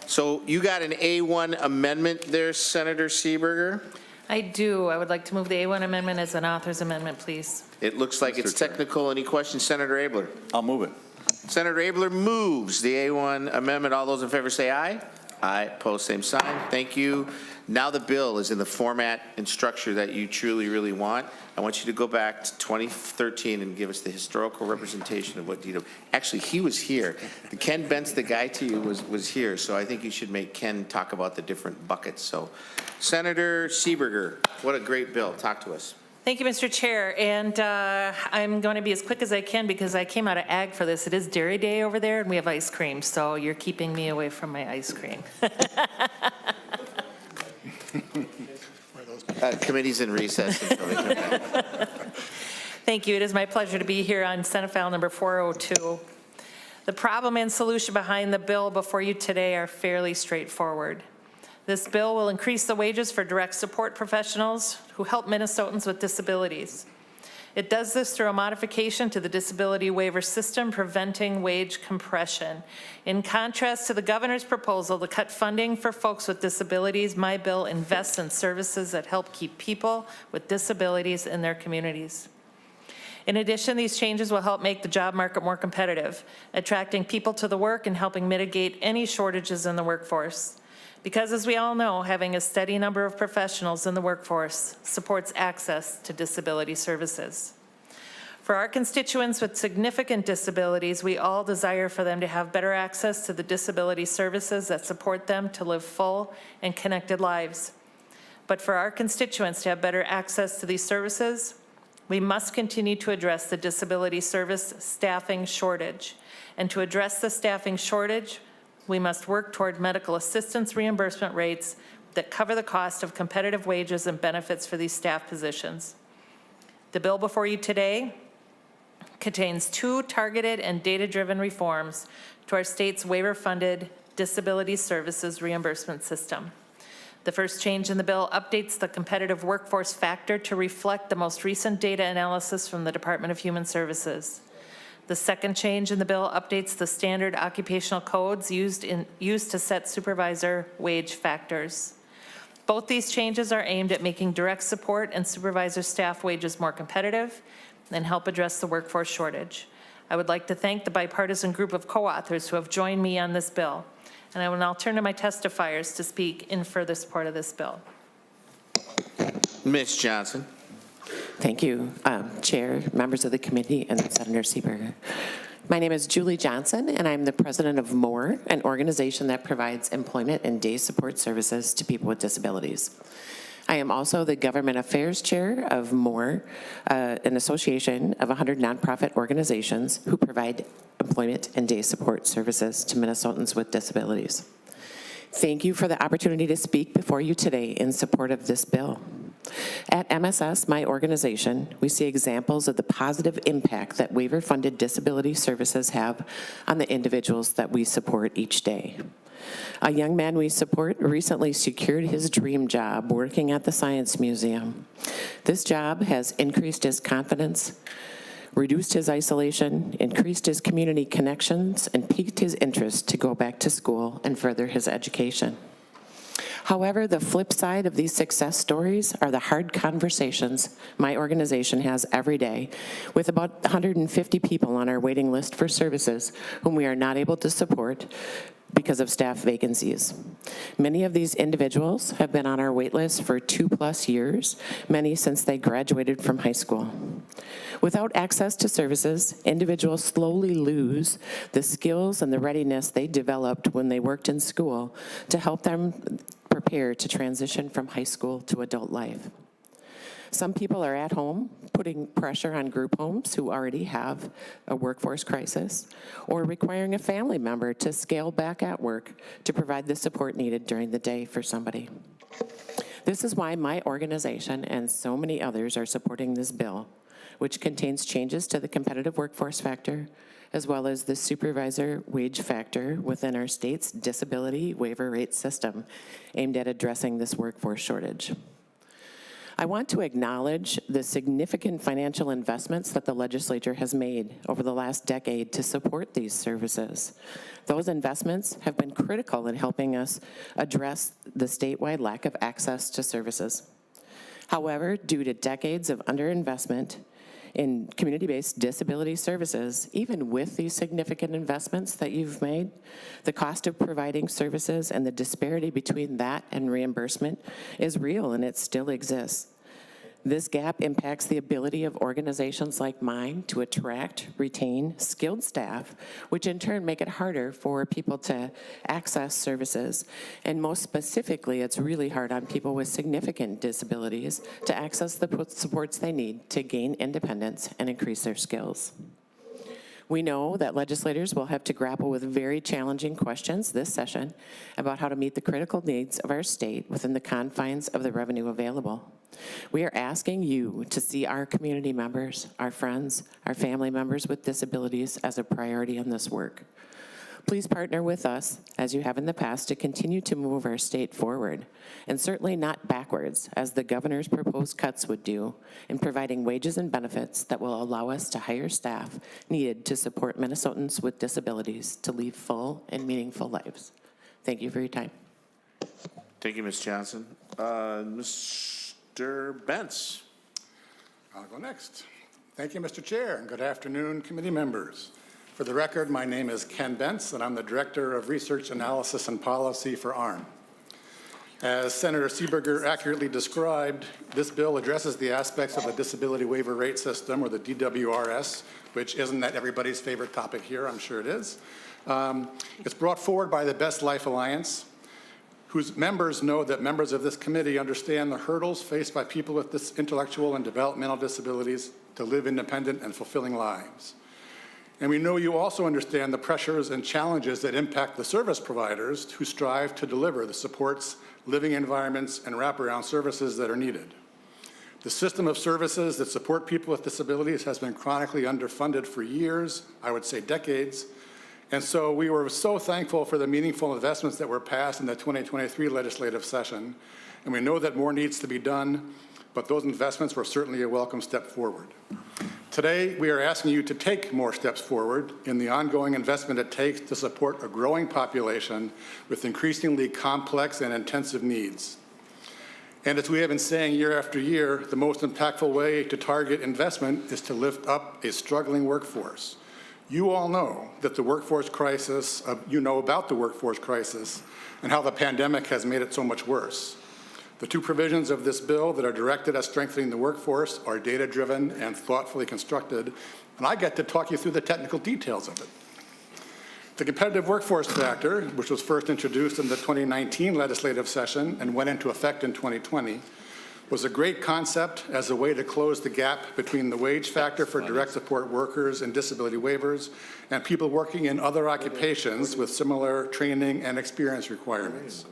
So you got an A1 amendment there, Senator Seeberger? I do. I would like to move the A1 amendment as an author's amendment, please. It looks like it's technical. Any questions, Senator Abler? I'll move it. Senator Abler moves the A1 amendment. All those in favor say aye. Aye. Opposed, same sign. Thank you. Now the bill is in the format and structure that you truly, really want. I want you to go back to 2013 and give us the historical representation of what DW. Actually, he was here. The Ken Bentz, the guy to you, was here. So I think you should make Ken talk about the different buckets. So, Senator Seeberger, what a great bill. Talk to us. Thank you, Mr. Chair. And I'm going to be as quick as I can because I came out of ag for this. It is Dairy Day over there, and we have ice cream. So you're keeping me away from my ice cream. Committee's in recess until they come back. Thank you. It is my pleasure to be here on Senate File number 402. The problem and solution behind the bill before you today are fairly straightforward. This bill will increase the wages for direct support professionals who help Minnesotans with disabilities. It does this through a modification to the disability waiver system, preventing wage compression. In contrast to the governor's proposal to cut funding for folks with disabilities, my bill invests in services that help keep people with disabilities in their communities. In addition, these changes will help make the job market more competitive, attracting people to the work and helping mitigate any shortages in the workforce. Because as we all know, having a steady number of professionals in the workforce supports access to disability services. For our constituents with significant disabilities, we all desire for them to have better access to the disability services that support them to live full and connected lives. But for our constituents to have better access to these services, we must continue to address the disability service staffing shortage. And to address the staffing shortage, we must work toward medical assistance reimbursement rates that cover the cost of competitive wages and benefits for these staff positions. The bill before you today contains two targeted and data-driven reforms to our state's waiver-funded disability services reimbursement system. The first change in the bill updates the competitive workforce factor to reflect the most recent data analysis from the Department of Human Services. The second change in the bill updates the standard occupational codes used to set supervisor wage factors. Both these changes are aimed at making direct support and supervisor staff wages more competitive and help address the workforce shortage. I would like to thank the bipartisan group of co-authors who have joined me on this bill. And I will now turn to my testifiers to speak in further support of this bill. Ms. Johnson. Thank you, Chair, members of the committee, and Senator Seeberger. My name is Julie Johnson, and I'm the president of MORE, an organization that provides employment and day support services to people with disabilities. I am also the government affairs chair of MORE, an association of 100 nonprofit organizations who provide employment and day support services to Minnesotans with disabilities. Thank you for the opportunity to speak before you today in support of this bill. At MSS, my organization, we see examples of the positive impact that waiver-funded disability services have on the individuals that we support each day. A young man we support recently secured his dream job working at the Science Museum. This job has increased his confidence, reduced his isolation, increased his community connections, and piqued his interest to go back to school and further his education. However, the flip side of these success stories are the hard conversations my organization has every day with about 150 people on our waiting list for services whom we are not able to support because of staff vacancies. Many of these individuals have been on our wait list for 2+ years, many since they graduated from high school. Without access to services, individuals slowly lose the skills and the readiness they developed when they worked in school to help them prepare to transition from high school to adult life. Some people are at home, putting pressure on group homes who already have a workforce crisis, or requiring a family member to scale back at work to provide the support needed during the day for somebody. This is why my organization and so many others are supporting this bill, which contains changes to the competitive workforce factor, as well as the supervisor wage factor within our state's disability waiver rate system, aimed at addressing this workforce shortage. I want to acknowledge the significant financial investments that the legislature has made over the last decade to support these services. Those investments have been critical in helping us address the statewide lack of access to services. However, due to decades of underinvestment in community-based disability services, even with these significant investments that you've made, the cost of providing services and the disparity between that and reimbursement is real, and it still exists. This gap impacts the ability of organizations like mine to attract, retain skilled staff, which in turn make it harder for people to access services. And most specifically, it's really hard on people with significant disabilities to access the supports they need to gain independence and increase their skills. We know that legislators will have to grapple with very challenging questions this session about how to meet the critical needs of our state within the confines of the revenue available. We are asking you to see our community members, our friends, our family members with disabilities as a priority in this work. Please partner with us, as you have in the past, to continue to move our state forward, and certainly not backwards, as the governor's proposed cuts would do, in providing wages and benefits that will allow us to hire staff needed to support Minnesotans with disabilities to lead full and meaningful lives. Thank you for your time. Thank you, Ms. Johnson. Mr. Bentz. I'll go next. Thank you, Mr. Chair, and good afternoon, committee members. For the record, my name is Ken Bentz, and I'm the Director of Research, Analysis, and Policy for ARM. As Senator Seeberger accurately described, this bill addresses the aspects of the Disability Waiver Rate System, or the DWRS, which isn't that everybody's favorite topic here, I'm sure it is. It's brought forward by the Best Life Alliance, whose members know that members of this committee understand the hurdles faced by people with intellectual and developmental disabilities to live independent and fulfilling lives. And we know you also understand the pressures and challenges that impact the service providers who strive to deliver the supports, living environments, and wraparound services that are needed. The system of services that support people with disabilities has been chronically underfunded for years, I would say decades, and so we were so thankful for the meaningful investments that were passed in the 2023 legislative session, and we know that more needs to be done, but those investments were certainly a welcome step forward. Today, we are asking you to take more steps forward in the ongoing investment it takes to support a growing population with increasingly complex and intensive needs. And as we have been saying year after year, the most impactful way to target investment is to lift up a struggling workforce. You all know that the workforce crisis, you know about the workforce crisis and how the pandemic has made it so much worse. The two provisions of this bill that are directed at strengthening the workforce are data-driven and thoughtfully constructed, and I get to talk you through the technical details of it. The competitive workforce factor, which was first introduced in the 2019 legislative session and went into effect in 2020, was a great concept as a way to close the gap between the wage factor for direct support workers and disability waivers and people working in other occupations with similar training and experience requirements.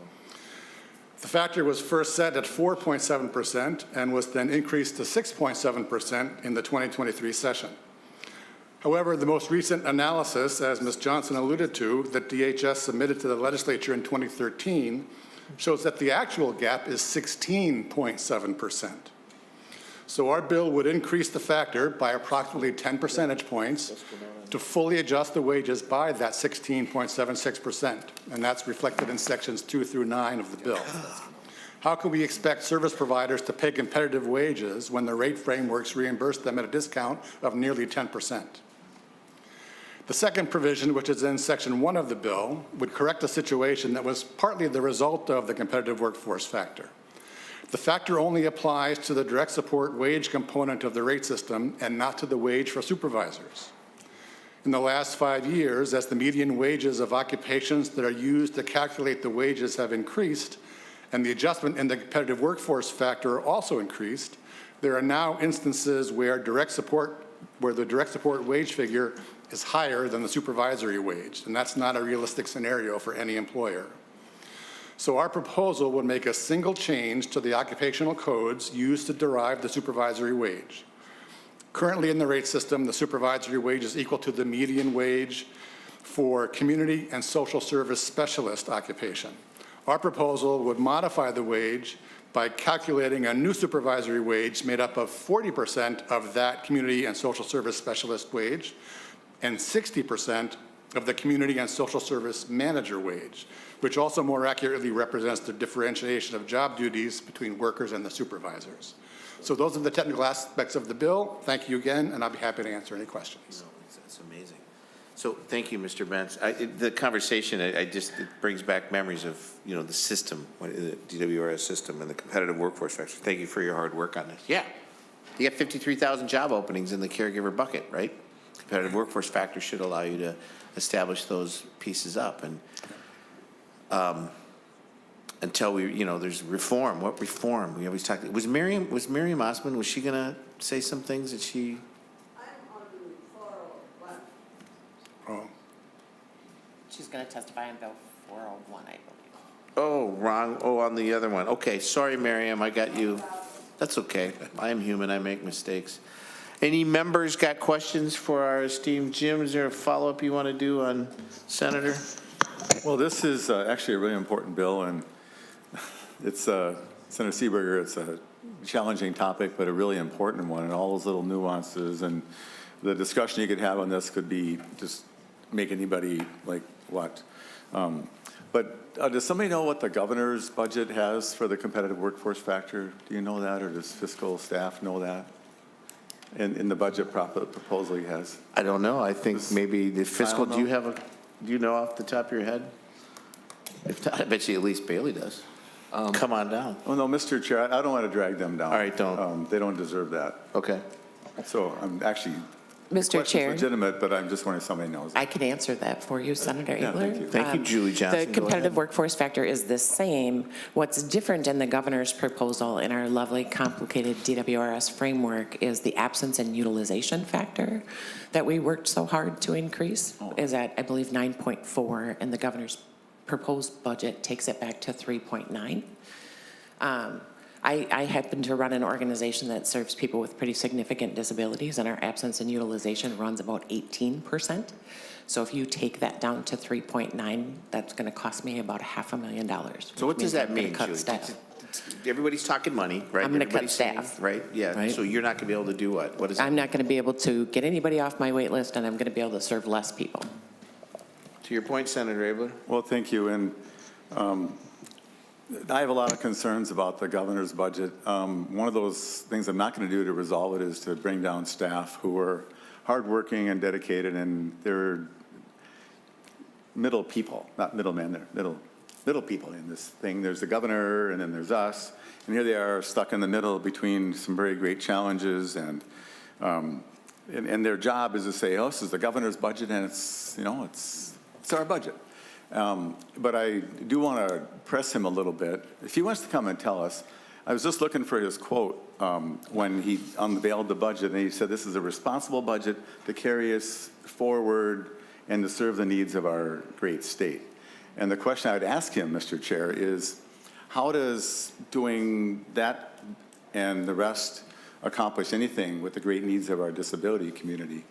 The factor was first set at 4.7% and was then increased to 6.7% in the 2023 session. However, the most recent analysis, as Ms. Johnson alluded to, that DHS submitted to the legislature in 2013 shows that the actual gap is 16.7%. So our bill would increase the factor by approximately 10 percentage points to fully adjust the wages by that 16.76%, and that's reflected in sections 2 through 9 of the bill. How can we expect service providers to pay competitive wages when the rate frameworks reimburse them at a discount of nearly 10%? The second provision, which is in section 1 of the bill, would correct a situation that was partly the result of the competitive workforce factor. The factor only applies to the direct support wage component of the rate system and not to the wage for supervisors. In the last 5 years, as the median wages of occupations that are used to calculate the wages have increased, and the adjustment in the competitive workforce factor also increased, there are now instances where the direct support wage figure is higher than the supervisory wage, and that's not a realistic scenario for any employer. So our proposal would make a single change to the occupational codes used to derive the supervisory wage. Currently in the rate system, the supervisory wage is equal to the median wage for community and social service specialist occupation. Our proposal would modify the wage by calculating a new supervisory wage made up of 40% of that community and social service specialist wage and 60% of the community and social service manager wage, which also more accurately represents the differentiation of job duties between workers and the supervisors. So those are the technical aspects of the bill. Thank you again, and I'll be happy to answer any questions. That's amazing. So thank you, Mr. Benz. The conversation, it brings back memories of, the system, the DWRS system and the competitive workforce factor. Thank you for your hard work on this. Yeah, you got 53,000 job openings in the caregiver bucket, right? Competitive workforce factor should allow you to establish those pieces up. And until there's reform. What reform? We always talk. Was Miriam Osman? Was she going to say some things that she? She's going to testify on Bill 401, I believe. Oh, wrong. Oh, on the other one. Okay, sorry, Miriam, I got you. That's okay. I am human. I make mistakes. Any members got questions for our esteemed Jim? Is there a follow-up you want to do on Senator? Well, this is actually a really important bill, and it's Senator Seeberger. It's a challenging topic, but a really important one, and all those little nuances and the discussion you could have on this could be just make anybody like what. But does somebody know what the governor's budget has for the competitive workforce factor? Do you know that, or does fiscal staff know that? In the budget proposal he has? I don't know. I think maybe the fiscal, do you know off the top of your head? If not, I bet you at least Bailey does. Come on down. Oh, no, Mr. Chair, I don't want to drag them down. All right, don't. They don't deserve that. Okay. So I'm actually, Mr. Chair, legitimate, but I'm just wondering if somebody knows. I can answer that for you, Senator Yeah, Abler. thank you. Thank you, Julie Johnson. The competitive workforce factor is the same. What's different in the governor's proposal in our lovely complicated DWRS framework is the absence and utilization factor that we worked so hard to increase is at, I believe, 9.4, and the governor's proposed budget takes it back to 3.9. I happen to run an organization that serves people with pretty significant disabilities, and our absence and utilization runs about 18%. So if you take that down to 3.9, that's going to cost me about $500,000. So what does that mean, cut Julie? staff. Everybody's talking money, right? I'm going to cut Everybody's saying, staff. right? Yeah. Right. So you're not going to be able to do what? What is it? I'm not going to be able to get anybody off my wait list, and I'm going to be able to serve less people. To your point, Senator Abler? Well, thank you. And I have a lot of concerns about the governor's budget. One of those things I'm not going to do to resolve it is to bring down staff who are hardworking and dedicated, and they're middle people, not middlemen, they're middle people in this thing. There's the governor, and then there's us, and here they are stuck in the middle between some very great challenges, and their job is to say, oh, this is the governor's budget, and it's our budget. But I do want to press him a little bit. If he wants to come and tell us, I was just looking for his quote when he unveiled the budget, and he said this is a responsible budget to carry us forward and to serve the needs of our great state. And the question I would ask him, Mr. Chair, is how does doing that and the rest accomplish anything with the great needs of our disability community?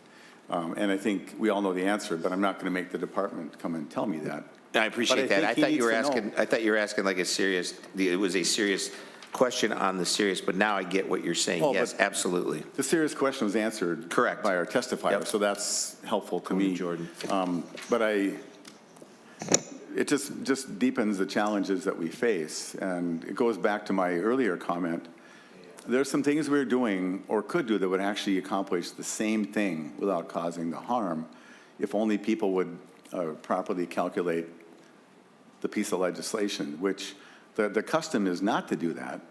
And I think we all know the answer, but I'm not going to make the department come and tell me that. I appreciate that. I thought you were asking like a serious, it was a serious question on the serious, but now I get what you're saying. Oh, Yes, but- absolutely. The serious question was answered. Correct. By our testifier, Yep. so that's helpful to Go to me. Jordan. But it just deepens the challenges that we face. And it goes back to my earlier comment. There's some things we're doing or could do that would actually accomplish the same thing without causing the harm if only people would properly calculate the piece of legislation, which the custom is not to do that.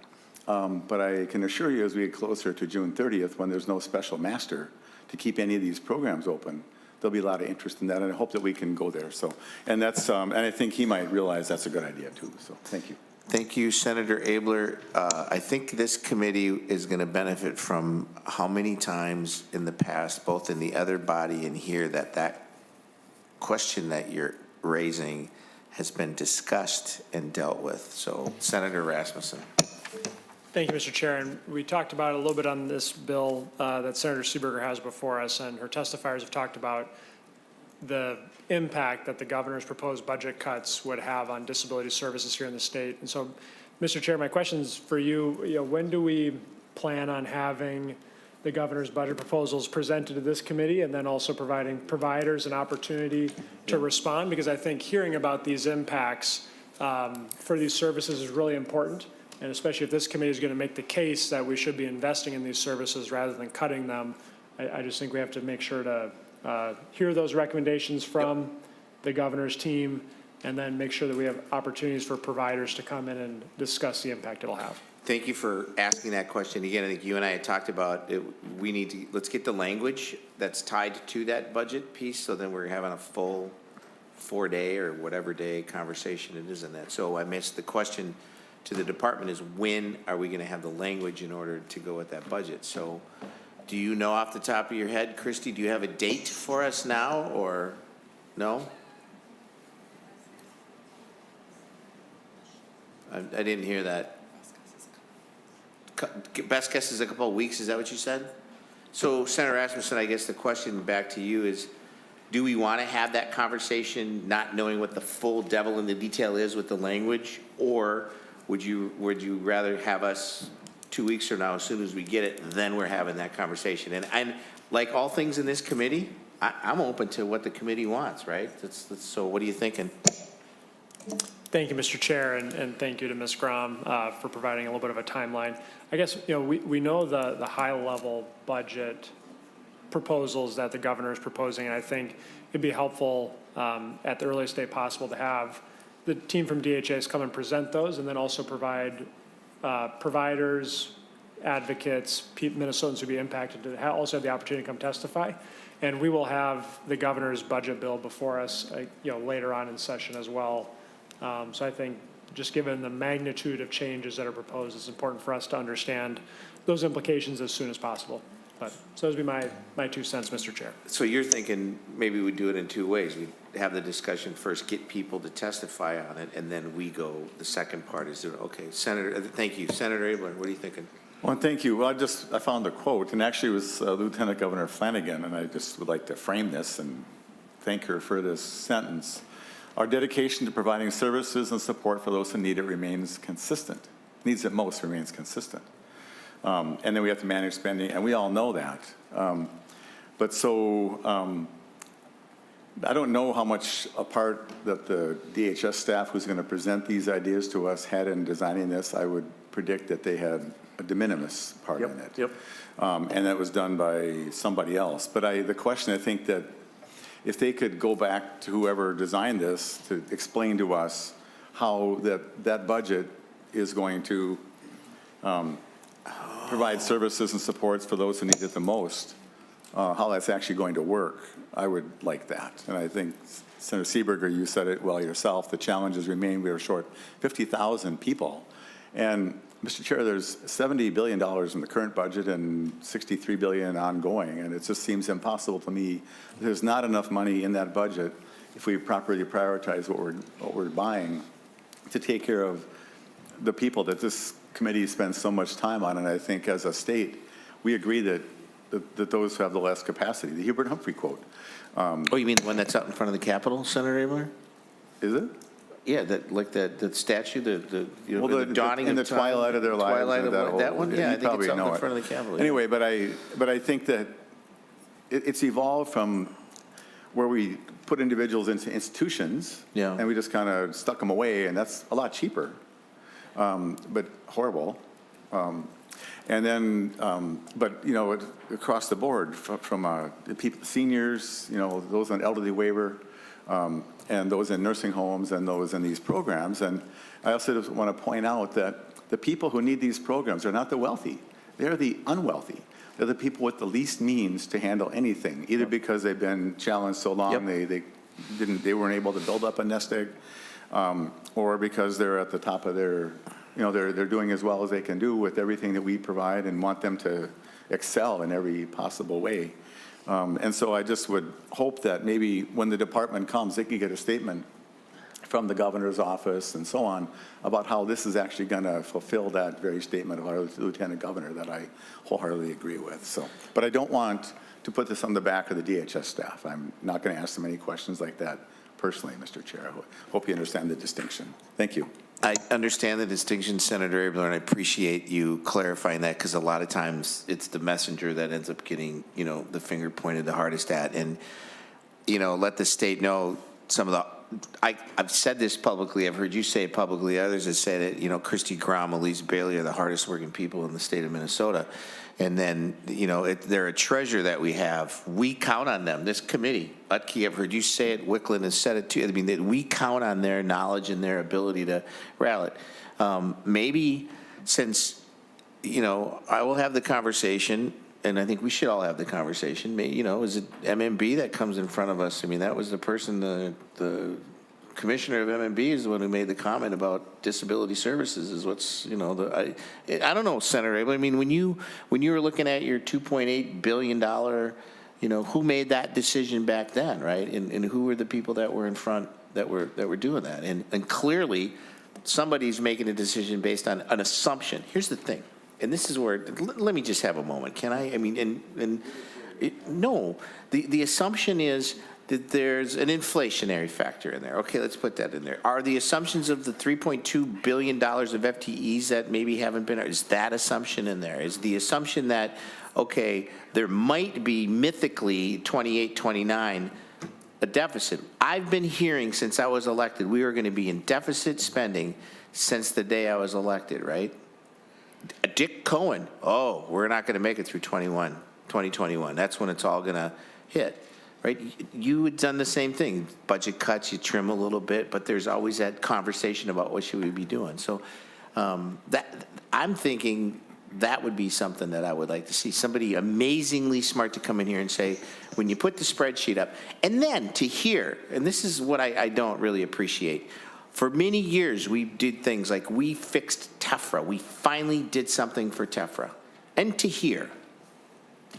But I can assure you, as we get closer to June 30th, when there's no special master to keep any of these programs open, there'll be a lot of interest in that, and I hope that we can go there. So, and that's, and I think he might realize that's a good idea too. So, thank you. Thank you, Senator Abler. I think this committee is going to benefit from how many times in the past, both in the other body and here, that question that you're raising has been discussed and dealt with. So, Senator Rasmusson. Thank you, Mr. Chair. And we talked about it a little bit on this bill that Senator Seeberger has before us, and her testifiers have talked about the impact that the governor's proposed budget cuts would have on disability services here in the state. And so, Mr. Chair, my question's for you. When do we plan on having the governor's budget proposals presented to this committee, and then also providing providers an opportunity to respond? Because I think hearing about these impacts for these services is really important. And especially if this committee is going to make the case that we should be investing in these services rather than cutting them, I just think we have to make sure to hear those recommendations from the governor's team, and then make sure that we have opportunities for providers to come in and discuss the impact it'll have. Thank you for asking that question. Again, I think you and I had talked about it. We need to, let's get the language that's tied to that budget piece, so then we're having a full 4-day or whatever day conversation it is in that. So I missed the question to the department is, when are we going to have the language in order to go with that budget? So do you know off the top of your head, Christy, do you have a date for us now, or no? I didn't hear that. Best guess is a couple of weeks, is that what you said? So Senator Rasmusson, I guess the question back to you is, do we want to have that conversation not knowing what the full devil in the detail is with the language, or would you rather have us 2 weeks from now, as soon as we get it, then we're having that conversation? And like all things in this committee, I'm open to what the committee wants, right? So what are you thinking? Thank you, Mr. Chair, and thank you to Ms. Grom for providing a little bit of a timeline. I guess, we know the high-level budget proposals that the governor is proposing, and I think it'd be helpful at the earliest day possible to have the team from DHS come and present those, and then also provide providers, advocates, Minnesotans who be impacted to also have the opportunity to come testify. And we will have the governor's budget bill before us, later on in session as well. So I think just given the magnitude of changes that are proposed, it's important for us to understand those implications as soon as possible. So those would be my 2 cents, Mr. Chair. So you're thinking maybe we do it in 2 ways. We have the discussion first, get people to testify on it, and then we go, the second part is, okay, Senator, thank you. Senator Abler, what are you thinking? Well, thank you. Well, I found the quote, and actually it was Lieutenant Governor Flanagan, and I just would like to frame this and thank her for this sentence. Our dedication to providing services and support for those who need it remains consistent. Needs it most remains consistent. And then we have to manage spending, and we all know that. I don't know how much a part that the DHS staff who's going to present these ideas to us had in designing this. I would predict that they had a de minimis part in it. Yep. And that was done by somebody else. But the question, I think that if they could go back to whoever designed this to explain to us how that budget is going to provide services and supports for those who need it the most, how that's actually going to work, I would like that. And I think, Senator Seeberger, you said it well yourself, the challenges remain. We are short 50,000 people. And Mr. Chair, there's $70 billion in the current budget and $63 billion ongoing, and it just seems impossible to me. There's not enough money in that budget if we properly prioritize what we're buying to take care of the people that this committee spends so much time on. And I think as a state, we agree that those who have the less capacity, the Hubert Humphrey quote. Oh, you mean the one that's out in front of the Capitol, Senator Abler? Is it? Yeah, that, like the statue, you know, Well, the dawning in of the time, twilight of their lives. Twilight of that one, yeah, I you think probably it's up know in it. front of the Capitol. Anyway, but I think that it's evolved from where we put individuals into institutions. Yeah. And we just kind of stuck them away, and that's a lot cheaper, but horrible. And then, but, you know, across the board, from the people, seniors, you know, those on elderly waiver, and those in nursing homes and those in these programs. And I also just want to point out that the people who need these programs are not the wealthy. They're the unwealthy. They're the people with the least means to handle anything, either because they've been challenged so long they weren't able to build up a nest egg, or because they're at the top of their, you know, they're doing as well as they can do with everything that we provide and want them to excel in every possible way. And so I just would hope that maybe when the department comes, they can get a statement from the governor's office and so on about how this is actually going to fulfill that very statement of our lieutenant governor that I wholeheartedly agree with. So, but I don't want to put this on the back of the DHS staff. I'm not going to ask them any questions like that personally, Mr. Chair. I hope you understand the distinction. Thank you. I understand the distinction, Senator Abler, and I appreciate you clarifying that, because a lot of times it's the messenger that ends up getting, you know, the finger pointed the hardest at. And, you know, let the state know some of the, I've said this publicly, I've heard you say it publicly, others have said it, you know, Christy Grom, Elise Bailey are the hardest working people in the state of Minnesota. And then, you know, they're a treasure that we have. We count on them, this committee. Utke, I've heard you say it, Wickland has said it too. I mean, that we count on their knowledge and their ability to rally. Maybe since, you know, I will have the conversation, and I think we should all have the conversation. Maybe, you know, is it MMB that comes in front of us? I mean, that was the person, the commissioner of MMB is the one who made the comment about disability services is what's, you know, I don't know, Senator Abel. I mean, when you were looking at your $2.8 billion, you know, who made that decision back then, right? And who were the people that were in front that were doing that? And clearly, somebody's making a decision based on an assumption. Here's the thing. And this is where, let me just have a moment, can I? I mean, no, the assumption is that there's an inflationary factor in there. Okay, let's put that in there. Are the assumptions of the $3.2 billion of FTEs that maybe haven't been, is that assumption in there? Is the assumption that, okay, there might be mythically 28, 29, a deficit? I've been hearing since I was elected, we are going to be in deficit spending since the day I was elected, right? Dick Cohen, oh, we're not going to make it through 2021. That's when it's all going to hit, right? You had done the same thing. Budget cuts, you trim a little bit, but there's always that conversation about what should we be doing. So that I'm thinking that would be something that I would like to see. Somebody amazingly smart to come in here and say, when you put the spreadsheet up, and then to hear, and this is what I don't really appreciate, for many years, we did things like we fixed TEFRA. We finally did something for TEFRA. And to hear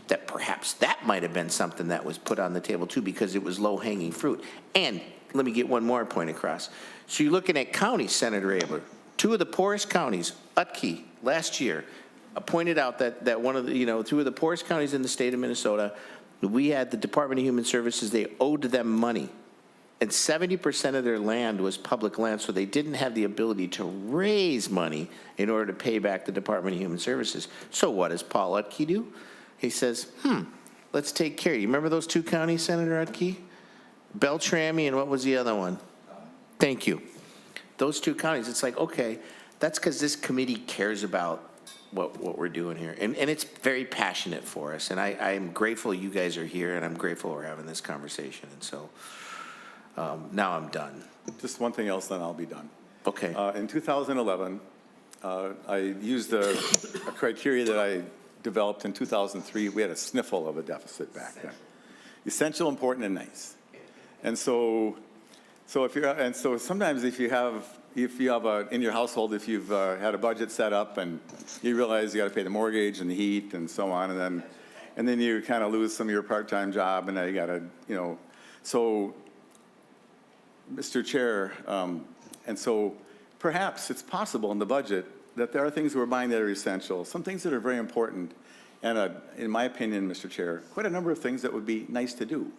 that perhaps that might have been something that was put on the table too, because it was low-hanging fruit. And let me get one more point across. So you're looking at counties, Senator Abler. Two of the poorest counties, Utke, last year, pointed out that one of the, you know, two of the poorest counties in the state of Minnesota, we had the Department of Human Services, they owed them money. And 70% of their land was public land, so they didn't have the ability to raise money in order to pay back the Department of Human Services. So what does Paul Utke do? He says, let's take care. You remember those two counties, Senator Utke? Beltrami, and what was the other one? Thank you. Those two counties, it's like, okay, that's because this committee cares about what we're doing here. And it's very passionate for us. And I'm grateful you guys are here, and I'm grateful we're having this conversation. And so now I'm done. Just one thing else, then I'll be done. Okay. In 2011, I used a criteria that I developed in 2003. We had a sniffle of a deficit back then. Essential, important, and nice. And so sometimes if you have in your household, if you've had a budget set up and you realize you got to pay the mortgage and the heat and so on, and then you kind of lose some of your part-time job, and now you got to, you know, so. Mr. Chair, and so perhaps it's possible in the budget that there are things we're buying that are essential, some things that are very important, and in my opinion, Mr. Chair, quite a number of things that would be nice to do.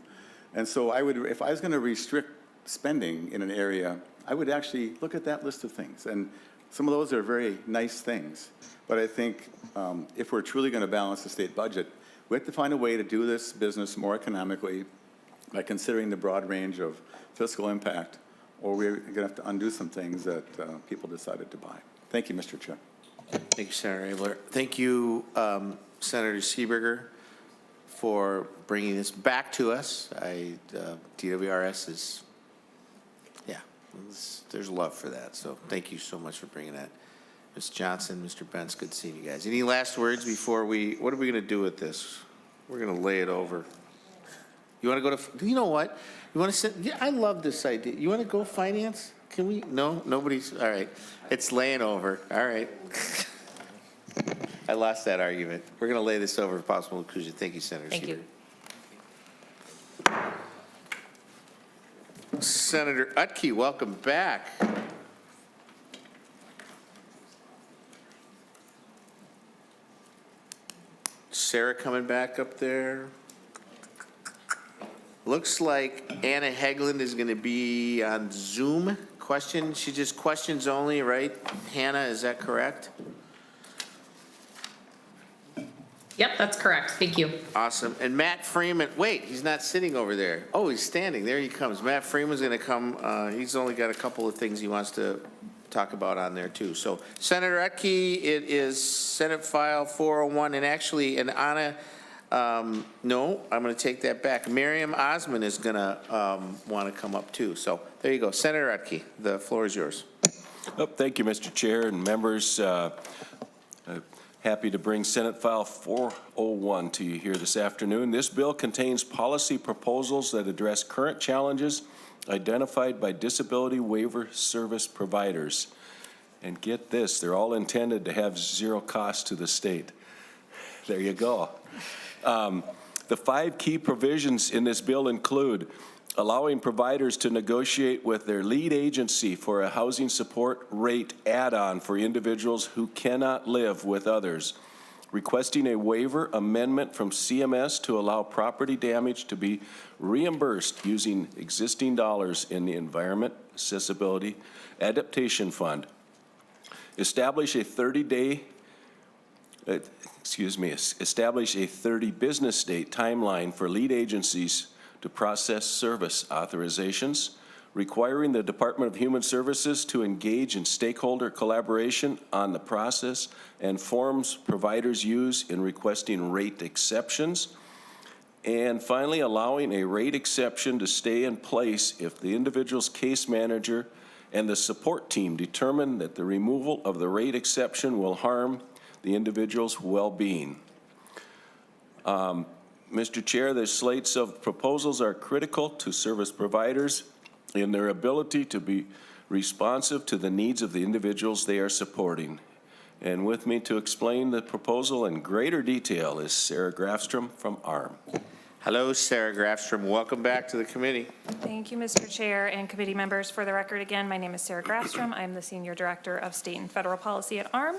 And so I would, if I was going to restrict spending in an area, I would actually look at that list of things. And some of those are very nice things. But I think if we're truly going to balance the state budget, we have to find a way to do this business more economically by considering the broad range of fiscal impact, or we're going to have to undo some things that people decided to buy. Thank you, Mr. Chair. Thank you, Senator Abler. Thank you, Senator Seeberger, for bringing this back to us. DWRS is, yeah, there's love for that. So thank you so much for bringing that. Ms. Johnson, Mr. Bentz, good seeing you guys. Any last words before what are we going to do with this? We're going to lay it over. You want to go to, you know what? You want to sit, yeah, I love this idea. You want to go finance? Can we? No, nobody's, all right. It's laying over. All right. I lost that argument. We're going to lay this over for possible inclusion. Thank you, Senator Thank you. Senator Utke, welcome back. Sarah coming back up there. Looks like Anna Hegland is going to be on Zoom. She just questions only, right? Hannah, is that correct? Yep, that's correct. Thank you. Awesome. And Matt Freeman, wait, he's not sitting over there. Oh, he's standing. There he comes. Matt Freeman's going to come. He's only got a couple of things he wants to talk about on there, too. So, Senator Utke, it is Senate File 401. And actually, and Anna, no, I'm going to take that back. Miriam Osman is going to want to come up, too. So, there you go. Senator Utke, the floor is yours. Oh, thank you, Mr. Chair and members. Happy to bring Senate File 401 to you here this afternoon. This bill contains policy proposals that address current challenges identified by disability waiver service providers. And get this, they're all intended to have zero cost to the state. There you go. The 5 key provisions in this bill include allowing providers to negotiate with their lead agency for a housing support rate add-on for individuals who cannot live with others, requesting a waiver amendment from CMS to allow property damage to be reimbursed using existing dollars in the Environment Accessibility Adaptation Fund, establish a 30 business day timeline for lead agencies to process service authorizations, requiring the Department of Human Services to engage in stakeholder collaboration on the process and forms providers use in requesting rate exceptions, and finally allowing a rate exception to stay in place if the individual's case manager and the support team determine that the removal of the rate exception will harm the individual's well-being. Mr. Chair, the slates of proposals are critical to service providers in their ability to be responsive to the needs of the individuals they are supporting. And with me to explain the proposal in greater detail is Sarah Grafstrom from ARM. Hello, Sarah Grafstrom. Welcome back to the committee. Thank you, Mr. Chair and committee members. For the record, again, my name is Sarah Grafstrom. I'm the Senior Director of State and Federal Policy at ARM.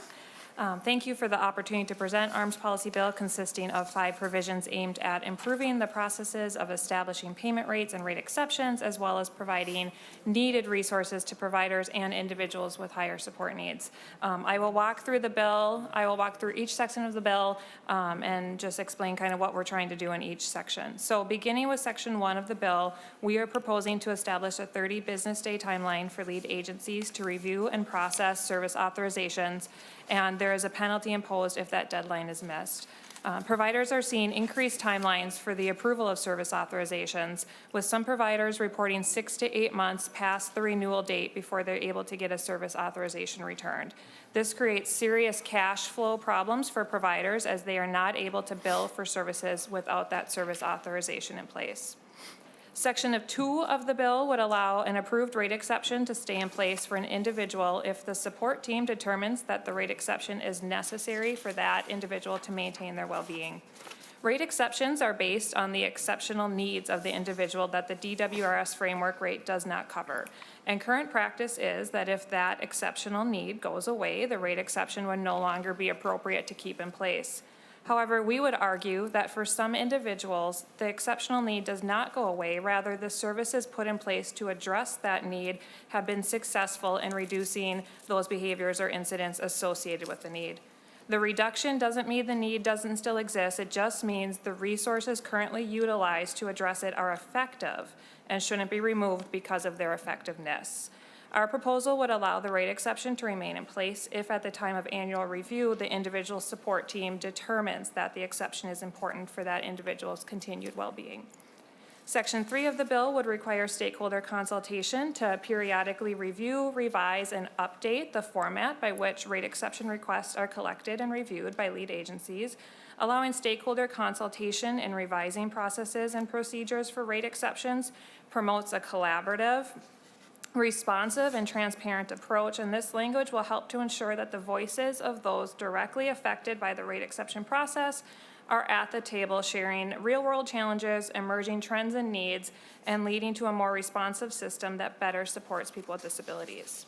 Thank you for the opportunity to present ARM's policy bill consisting of 5 provisions aimed at improving the processes of establishing payment rates and rate exceptions, as well as providing needed resources to providers and individuals with higher support needs. I will walk through the bill. I will walk through each section of the bill and just explain kind of what we're trying to do in each section. So beginning with section 1 of the bill, we are proposing to establish a 30 business day timeline for lead agencies to review and process service authorizations, and there is a penalty imposed if that deadline is missed. Providers are seeing increased timelines for the approval of service authorizations, with some providers reporting 6 to 8 months past the renewal date before they're able to get a service authorization returned. This creates serious cash flow problems for providers as they are not able to bill for services without that service authorization in place. Section 2 of the bill would allow an approved rate exception to stay in place for an individual if the support team determines that the rate exception is necessary for that individual to maintain their well-being. Rate exceptions are based on the exceptional needs of the individual that the DWRS framework rate does not cover. And current practice is that if that exceptional need goes away, the rate exception would no longer be appropriate to keep in place. However, we would argue that for some individuals, the exceptional need does not go away. Rather, the services put in place to address that need have been successful in reducing those behaviors or incidents associated with the need. The reduction doesn't mean the need doesn't still exist. It just means the resources currently utilized to address it are effective and shouldn't be removed because of their effectiveness. Our proposal would allow the rate exception to remain in place if at the time of annual review, the individual support team determines that the exception is important for that individual's continued well-being. Section 3 of the bill would require stakeholder consultation to periodically review, revise, and update the format by which rate exception requests are collected and reviewed by lead agencies. Allowing stakeholder consultation in revising processes and procedures for rate exceptions promotes a collaborative, responsive, and transparent approach, and this language will help to ensure that the voices of those directly affected by the rate exception process are at the table, sharing real-world challenges, emerging trends and needs, and leading to a more responsive system that better supports people with disabilities.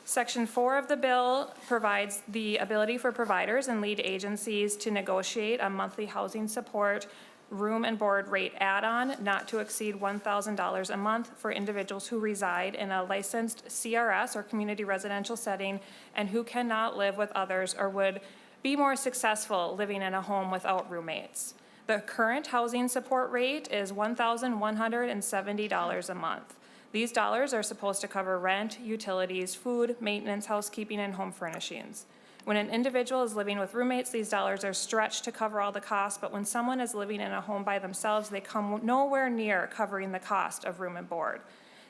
Section 4 of the bill provides the ability for providers and lead agencies to negotiate a monthly housing support room and board rate add-on not to exceed $1,000 a month for individuals who reside in a licensed CRS or community residential setting and who cannot live with others or would be more successful living in a home without roommates. The current housing support rate is $1,170 a month. These dollars are supposed to cover rent, utilities, food, maintenance, housekeeping, and home furnishings. When an individual is living with roommates, these dollars are stretched to cover all the costs, but when someone is living in a home by themselves, they come nowhere near covering the cost of room and board.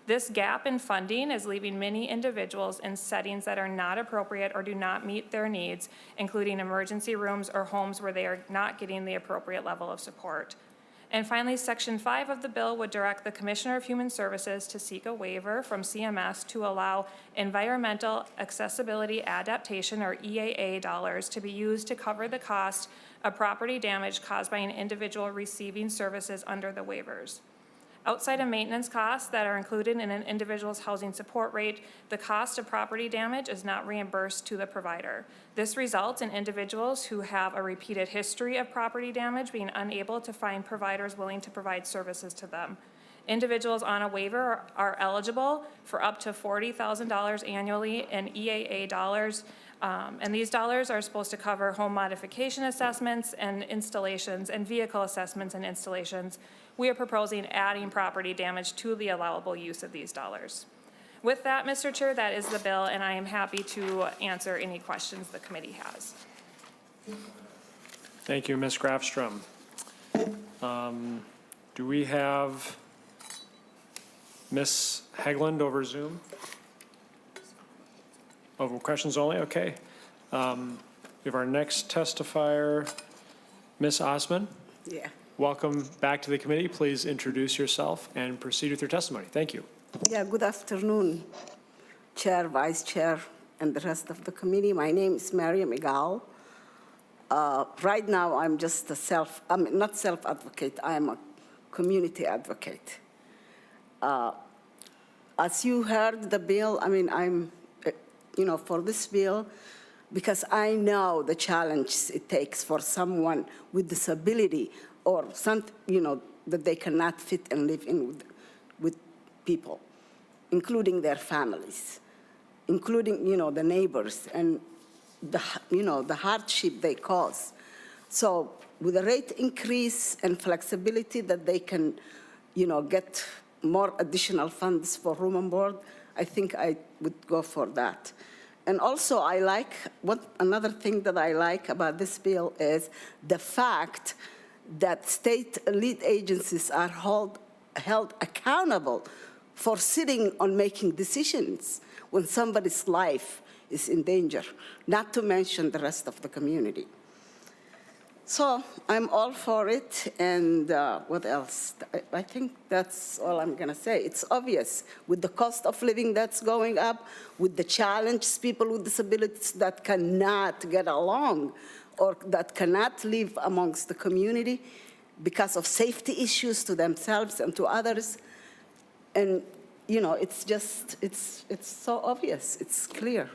This gap in funding is leaving many individuals in settings that are not appropriate or do not meet their needs, including emergency rooms or homes where they are not getting the appropriate level of support. And finally, Section 5 of the bill would direct the Commissioner of Human Services to seek a waiver from CMS to allow environmental accessibility adaptation, or EAA, dollars to be used to cover the cost of property damage caused by an individual receiving services under the waivers. Outside of maintenance costs that are included in an individual's housing support rate, the cost of property damage is not reimbursed to the provider. This results in individuals who have a repeated history of property damage being unable to find providers willing to provide services to them. Individuals on a waiver are eligible for up to $40,000 annually in EAA dollars, and these dollars are supposed to cover home modification assessments and installations and vehicle assessments and installations. We are proposing adding property damage to the allowable use of these dollars. With that, Mr. Chair, that is the bill, and I am happy to answer any questions the committee has. Thank you, Ms. Grafstrom. Do we have Ms. Hegland over Zoom? Over questions only? Okay. We have our next testifier, Ms. Osman. Yeah. Welcome back to the committee. Please introduce yourself and proceed with your testimony. Thank you. Yeah, good afternoon, Chair, Vice Chair, and the rest of the committee. My name is Mariam Igal. Right now, I'm just I'm not self-advocate, I'm a community advocate. As you heard the bill, I mean, I'm, for this bill, because I know the challenge it takes for someone with disability or that they cannot fit and live in with people, including their families, including, the neighbors and the hardship they cause. So with a rate increase and flexibility that they can, get more additional funds for room and board, I think I would go for that. And also another thing that I like about this bill is the fact that state lead agencies are held accountable for sitting on making decisions when somebody's life is in danger, not to mention the rest of the community. So I'm all for it, and what else? I think that's all I'm gonna say. It's obvious with the cost of living that's going up, with the challenge people with disabilities that cannot get along or that cannot live amongst the community because of safety issues to themselves and to others. And, it's so obvious, it's clear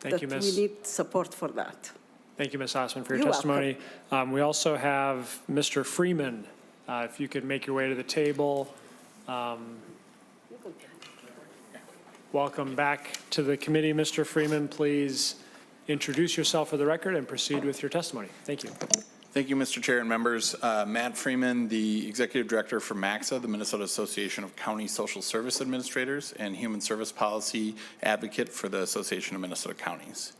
Thank you, that Ms. we need support for that. Thank you, Ms. Hoffman, for your You're testimony. We also have Mr. Freeman. If you could make your way to the table. Welcome back to the committee, Mr. Freeman. Please introduce yourself for the record and proceed with your testimony. Thank you. Thank you, Mr. Chair and members. Matt Freeman, the Executive Director for MAXA, the Minnesota Association of County Social Service Administrators, and Human Service Policy Advocate for the Association of Minnesota Counties.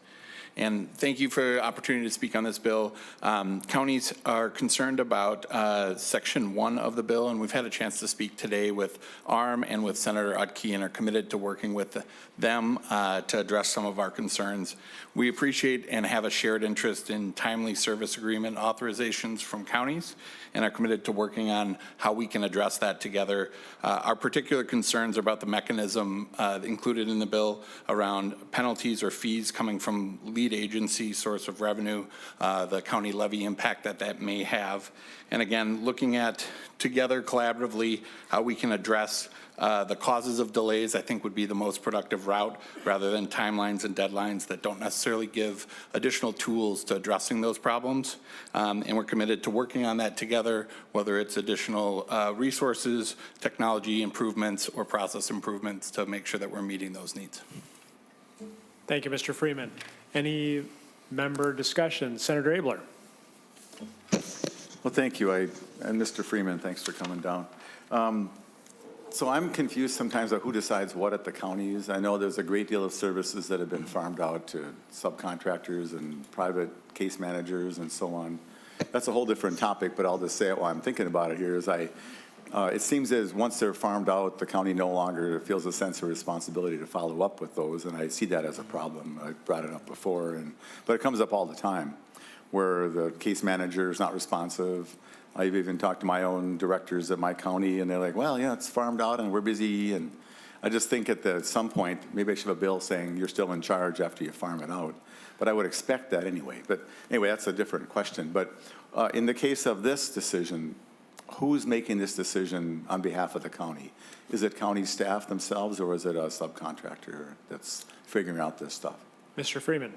And thank you for the opportunity to speak on this bill. Counties are concerned about Section 1 of the bill, and we've had a chance to speak today with ARM and with Senator Utke, and are committed to working with them to address some of our concerns. We appreciate and have a shared interest in timely service agreement authorizations from counties, and are committed to working on how we can address that together. Our particular concerns are about the mechanism included in the bill around penalties or fees coming from lead agency source of revenue, the county levy impact that may have. And again, looking at together collaboratively how we can address the causes of delays, I think would be the most productive route, rather than timelines and deadlines that don't necessarily give additional tools to addressing those problems. And we're committed to working on that together, whether it's additional resources, technology improvements, or process improvements to make sure that we're meeting those needs. Thank you, Mr. Freeman. Any member discussion? Senator Abler. Well, thank you. And Mr. Freeman, thanks for coming down. So I'm confused sometimes about who decides what at the counties. I know there's a great deal of services that have been farmed out to subcontractors and private case managers and so on. That's a whole different topic, but I'll just say it while I'm thinking about it here. It seems as once they're farmed out, the county no longer feels a sense of responsibility to follow up with those, and I see that as a problem. I brought it up before, but it comes up all the time, where the case manager is not responsive. I've even talked to my own directors at my county, and they're like, well, yeah, it's farmed out and we're busy. And I just think at some point, maybe I should have a bill saying you're still in charge after you farm it out. But I would expect that anyway. But anyway, that's a different question. But in the case of this decision, who's making this decision on behalf of the county? Is it county staff themselves, or is it a subcontractor that's figuring out this stuff? Mr. Freeman.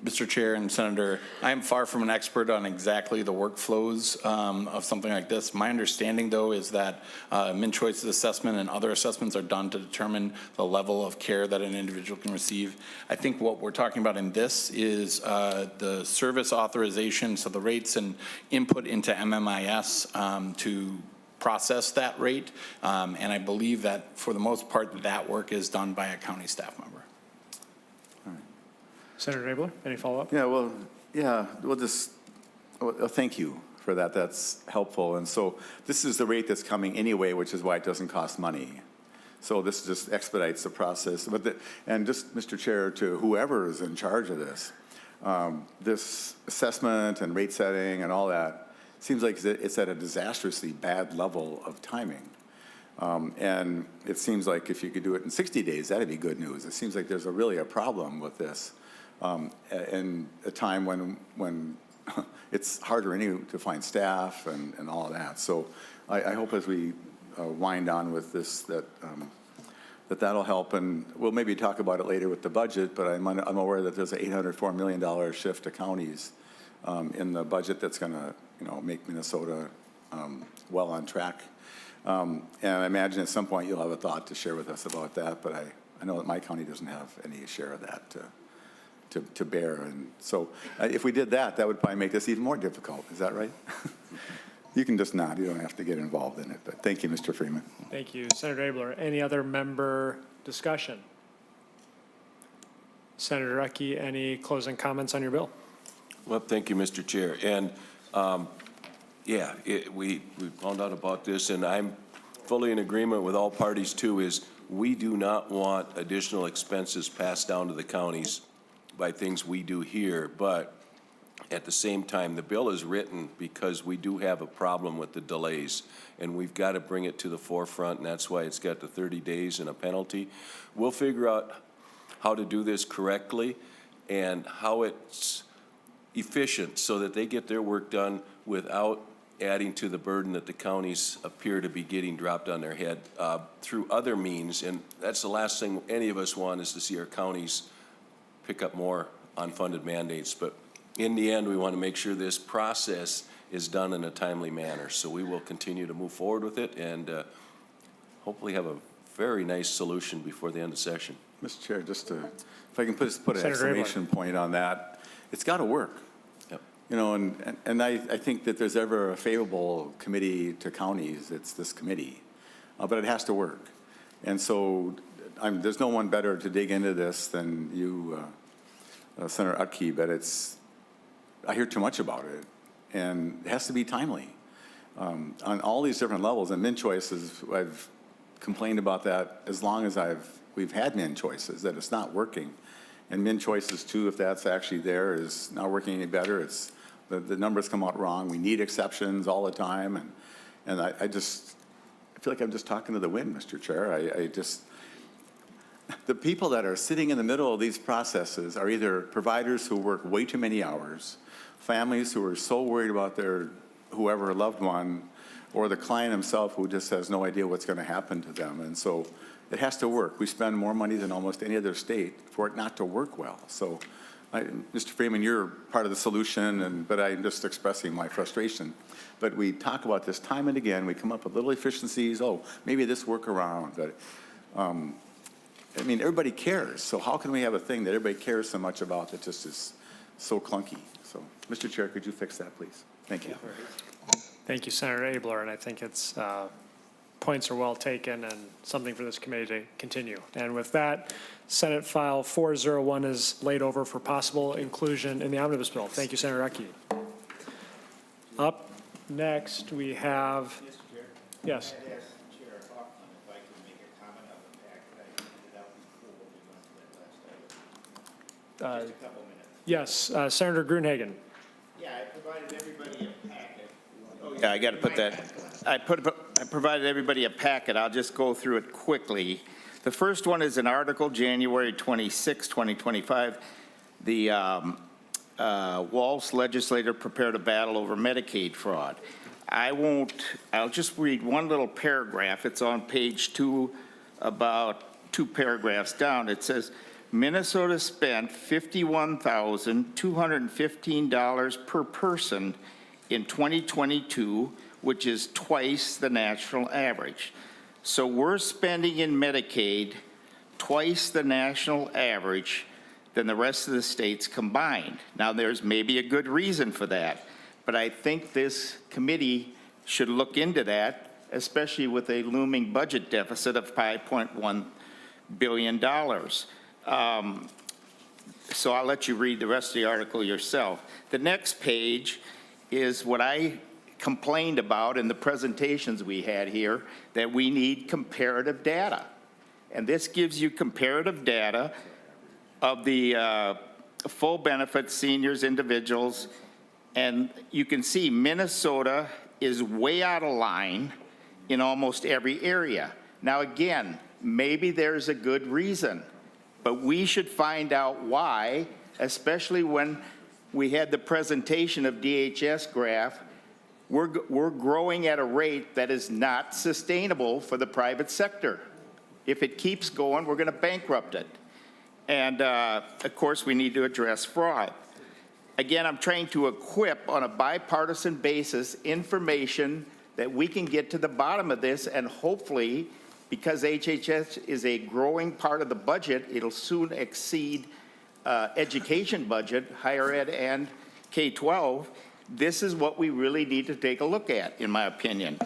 Mr. Chair and Senator, I am far from an expert on exactly the workflows of something like this. My understanding, though, is that min-choices assessment and other assessments are done to determine the level of care that an individual can receive. I think what we're talking about in this is the service authorization, so the rates and input into MMIS to process that rate. And I believe that for the most part, that work is done by a county staff member. Senator Abler, any follow-up? Well, thank you for that. That's helpful. And so this is the rate that's coming anyway, which is why it doesn't cost money. So this just expedites the process. And just, Mr. Chair, to whoever is in charge of this, this assessment and rate setting and all that seems like it's at a disastrously bad level of timing. And it seems like if you could do it in 60 days, that'd be good news. It seems like there's really a problem with this. In a time when it's harder to find staff and all of that. So I hope as we wind on with this that'll help, and we'll maybe talk about it later with the budget, but I'm aware that there's an $804 million shift to counties in the budget that's going to make Minnesota well on track. And I imagine at some point you'll have a thought to share with us about that, but I know that my county doesn't have any share of that to bear. And so if we did that, that would probably make this even more difficult. Is that right? You can just nod. You don't have to get involved in it. But thank you, Mr. Freeman. Thank you. Senator Abler, any other member discussion? Senator Utke, any closing comments on your bill? Well, thank you, Mr. Chair. And we found out about this, and I'm fully in agreement with all parties too, is we do not want additional expenses passed down to the counties by things we do here, but at the same time, the bill is written because we do have a problem with the delays, and we've got to bring it to the forefront, and that's why it's got the 30 days and a penalty. We'll figure out how to do this correctly and how it's efficient so that they get their work done without adding to the burden that the counties appear to be getting dropped on their head through other means. And that's the last thing any of us want, is to see our counties pick up more unfunded mandates. But in the end, we want to make sure this process is done in a timely manner. So we will continue to move forward with it and hopefully have a very nice solution before the end of session. Mr. Chair, just to, if I can put an Senator exclamation point on that, it's got to work. Yep. You know, and I think that there's ever a favorable committee to counties, it's this committee, but it has to work. And so there's no one better to dig into this than you, Senator Utke, but I hear too much about it, and it has to be timely on all these different levels. And min choices, I've complained about that as long as we've had min choices, that it's not working. And min choices too, if that's actually there, is not working any better. It's the numbers come out wrong. We need exceptions all the time, and I feel like I'm just talking to the wind, Mr. Chair. The people that are sitting in the middle of these processes are either providers who work way too many hours, families who are so worried about their whoever loved one, or the client himself who just has no idea what's going to happen to them. And so it has to work. We spend more money than almost any other state for it not to work well. So, Mr. Freeman, you're part of the solution, but I'm just expressing my frustration. But we talk about this time and again. We come up with little efficiencies. Oh, maybe this workaround. But I mean, everybody cares. So how can we have a thing that everybody cares so much about that just is so clunky? So, Mr. Chair, could you fix that, please? Thank you. Thank you, Senator Abler, and I think it's points are well taken and something for this committee to continue. And with that, Senate File 401 is laid over for possible inclusion in the omnibus bill. Thank you, Senator Utke. Up next, we have, yes. Yes, Senator Gruenhagen. Yeah, I provided everybody a packet. Oh, yeah, I got to put that. I provided everybody a packet. I'll just go through it quickly. The first one is an article, January 26, 2025. The Walsh legislator prepared a battle over Medicaid fraud. I'll just read one little paragraph. It's on page 2, about 2 paragraphs down. It says, Minnesota spent $51,215 per person in 2022, which is twice the national average. So we're spending in Medicaid twice the national average than the rest of the states combined. Now, there's maybe a good reason for that, but I think this committee should look into that, especially with a looming budget deficit of $5.1 billion. So I'll let you read the rest of the article yourself. The next page is what I complained about in the presentations we had here, that we need comparative data. And this gives you comparative data of the full benefit seniors, individuals, and you can see Minnesota is way out of line in almost every area. Now again, maybe there's a good reason, but we should find out why, especially when we had the presentation of DHS graph. We're growing at a rate that is not sustainable for the private sector. If it keeps going, we're going to bankrupt it. And of course, we need to address fraud. Again, I'm trying to equip on a bipartisan basis information that we can get to the bottom of this, and hopefully, because HHS is a growing part of the budget, it'll soon exceed education budget, higher ed and K-12. This is what we really need to take a look at, in my opinion.